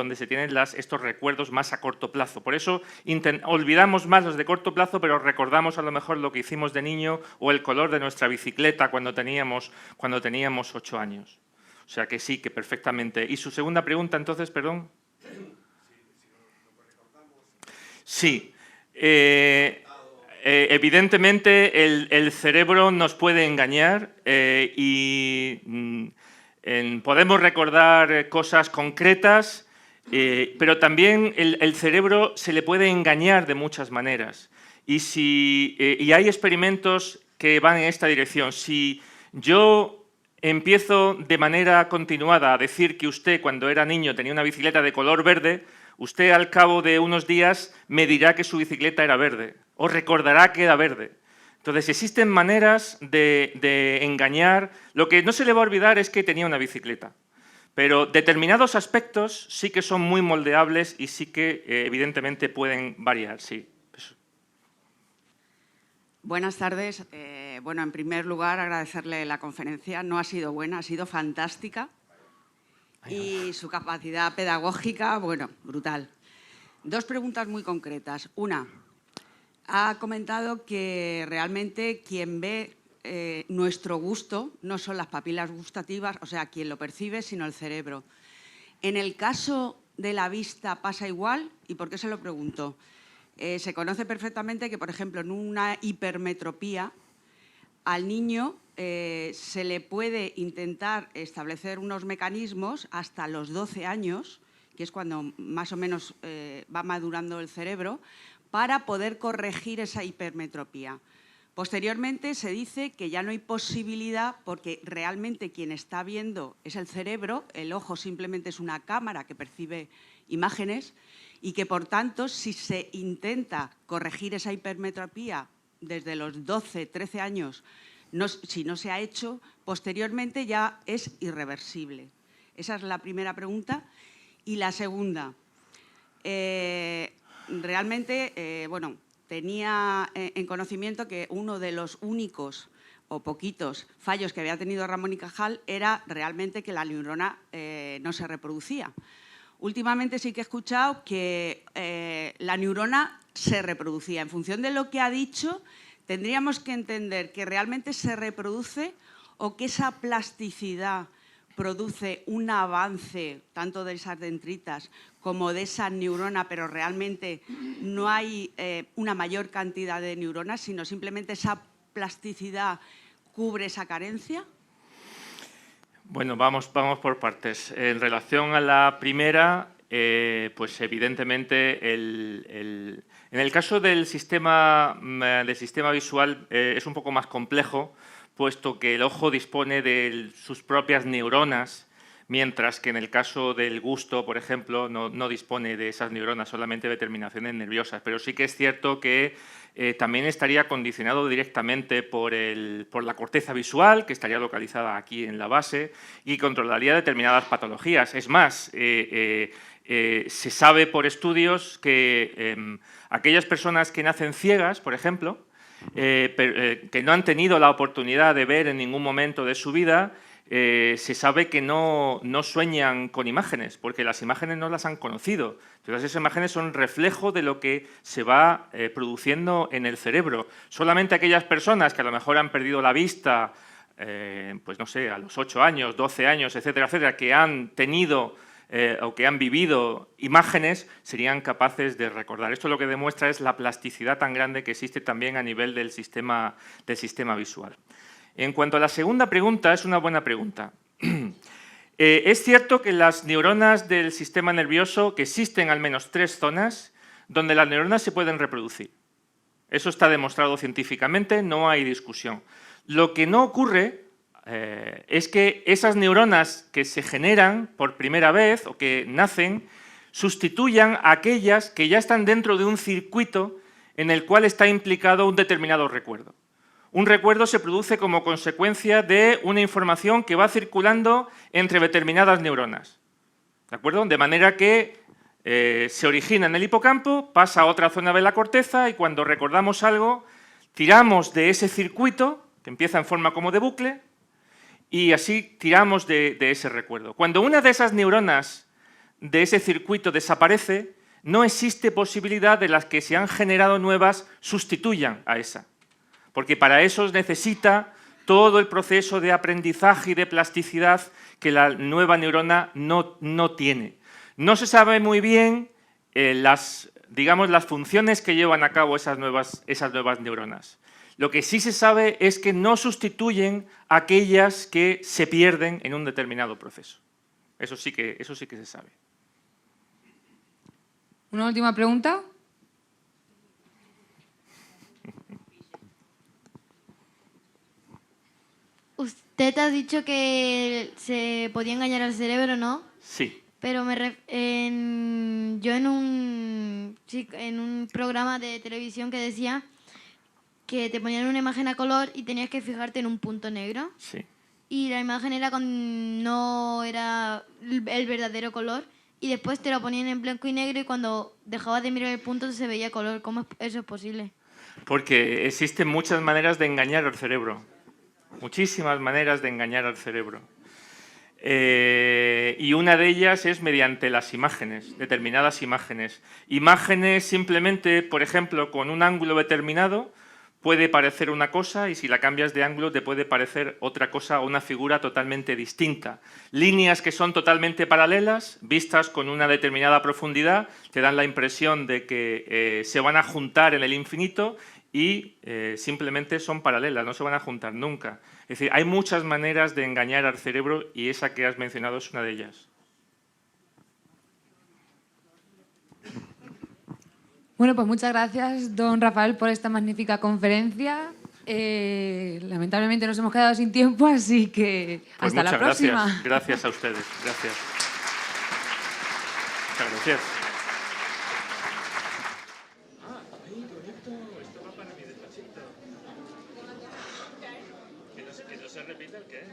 estos recuerdos más a corto plazo. Por eso olvidamos más los de corto plazo, pero recordamos a lo mejor lo que hicimos de niño o el color de nuestra bicicleta cuando teníamos 8 años. O sea que sí, que perfectamente. ¿Y su segunda pregunta, entonces, perdón? Sí. Evidentemente, el cerebro nos puede engañar y podemos recordar cosas concretas, pero también el cerebro se le puede engañar de muchas maneras. Y hay experimentos que van en esta dirección. Si yo empiezo de manera continuada a decir que usted cuando era niño tenía una bicicleta de color verde, usted al cabo de unos días me dirá que su bicicleta era verde o recordará que era verde. Entonces existen maneras de engañar. Lo que no se le va a olvidar es que tenía una bicicleta. Pero determinados aspectos sí que son muy moldeables y sí que evidentemente pueden variar, sí. Buenas tardes. Bueno, en primer lugar, agradecerle la conferencia. No ha sido buena, ha sido fantástica. Y su capacidad pedagógica, bueno, brutal. Dos preguntas muy concretas. Una, ha comentado que realmente quien ve nuestro gusto no son las papilas gustativas, o sea, quien lo percibe, sino el cerebro. En el caso de la vista pasa igual, ¿y por qué se lo pregunto? Se conoce perfectamente que, por ejemplo, en una hipermetropía, al niño se le puede intentar establecer unos mecanismos hasta los 12 años, que es cuando más o menos va madurando el cerebro, para poder corregir esa hipermetropía. Posteriormente se dice que ya no hay posibilidad porque realmente quien está viendo es el cerebro, el ojo simplemente es una cámara que percibe imágenes y que, por tanto, si se intenta corregir esa hipermetropía desde los 12, 13 años, si no se ha hecho, posteriormente ya es irreversible. Esa es la primera pregunta. Y la segunda, realmente, bueno, tenía en conocimiento que uno de los únicos o poquitos fallos que había tenido Ramón y Cajal era realmente que la neurona no se reproducía. Últimamente sí que he escuchado que la neurona se reproducía. En función de lo que ha dicho, tendríamos que entender que realmente se reproduce o que esa plasticidad produce un avance tanto de esas dendritas como de esa neurona, pero realmente no hay una mayor cantidad de neuronas, sino simplemente esa plasticidad cubre esa carencia. Bueno, vamos por partes. En relación a la primera, pues evidentemente en el caso del sistema visual es un poco más complejo, puesto que el ojo dispone de sus propias neuronas, mientras que en el caso del gusto, por ejemplo, no dispone de esas neuronas, solamente de terminaciones nerviosas. Pero sí que es cierto que también estaría condicionado directamente por la corteza visual, que estaría localizada aquí en la base, y controlaría determinadas patologías. Es más, se sabe por estudios que aquellas personas que nacen ciegas, por ejemplo, que no han tenido la oportunidad de ver en ningún momento de su vida, se sabe que no sueñan con imágenes, porque las imágenes no las han conocido. Entonces, esas imágenes son reflejo de lo que se va produciendo en el cerebro. Solamente aquellas personas que a lo mejor han perdido la vista, pues no sé, a los 8 años, 12 años, etcétera, etcétera, que han tenido o que han vivido imágenes, serían capaces de recordar. Esto lo que demuestra es la plasticidad tan grande que existe también a nivel del sistema visual. En cuanto a la segunda pregunta, es una buena pregunta. Es cierto que las neuronas del sistema nervioso, que existen al menos 3 zonas donde las neuronas se pueden reproducir. Eso está demostrado científicamente, no hay discusión. Lo que no ocurre es que esas neuronas que se generan por primera vez o que nacen sustituyan a aquellas que ya están dentro de un circuito en el cual está implicado un determinado recuerdo. Un recuerdo se produce como consecuencia de una información que va circulando entre determinadas neuronas, ¿de acuerdo? De manera que se origina en el hipocampo, pasa a otra zona de la corteza y cuando recordamos algo, tiramos de ese circuito, que empieza en forma como de bucle, y así tiramos de ese recuerdo. Cuando una de esas neuronas de ese circuito desaparece, no existe posibilidad de las que se han generado nuevas sustituyan a esa. Porque para eso necesita todo el proceso de aprendizaje y de plasticidad que la nueva neurona no tiene. No se sabe muy bien las funciones que llevan a cabo esas nuevas neuronas. Lo que sí se sabe es que no sustituyen a aquellas que se pierden en un determinado proceso. Eso sí que se sabe. ¿Una última pregunta? Usted ha dicho que se podía engañar al cerebro, ¿no? Sí. Pero yo en un programa de televisión que decía que te ponían una imagen a color y tenías que fijarte en un punto negro. Sí. Y la imagen no era el verdadero color y después te lo ponían en blanco y negro y cuando dejabas de mirar el punto se veía color. ¿Cómo eso es posible? Porque existen muchas maneras de engañar al cerebro. Muchísimas maneras de engañar al cerebro. Y una de ellas es mediante las imágenes, determinadas imágenes. Imágenes simplemente, por ejemplo, con un ángulo determinado, puede parecer una cosa y si la cambias de ángulo te puede parecer otra cosa o una figura totalmente distinta. Líneas que son totalmente paralelas, vistas con una determinada profundidad, te dan la impresión de que se van a juntar en el infinito y simplemente son paralelas, no se van a juntar nunca. Es decir, hay muchas maneras de engañar al cerebro y esa que has mencionado es una de ellas. Bueno, pues muchas gracias, don Rafael, por esta magnífica conferencia. Lamentablemente nos hemos quedado sin tiempo, así que Pues hasta la próxima. Gracias. Gracias a ustedes. Gracias. Muchas gracias. Esto va para mi despachito. Que no se repita el qué.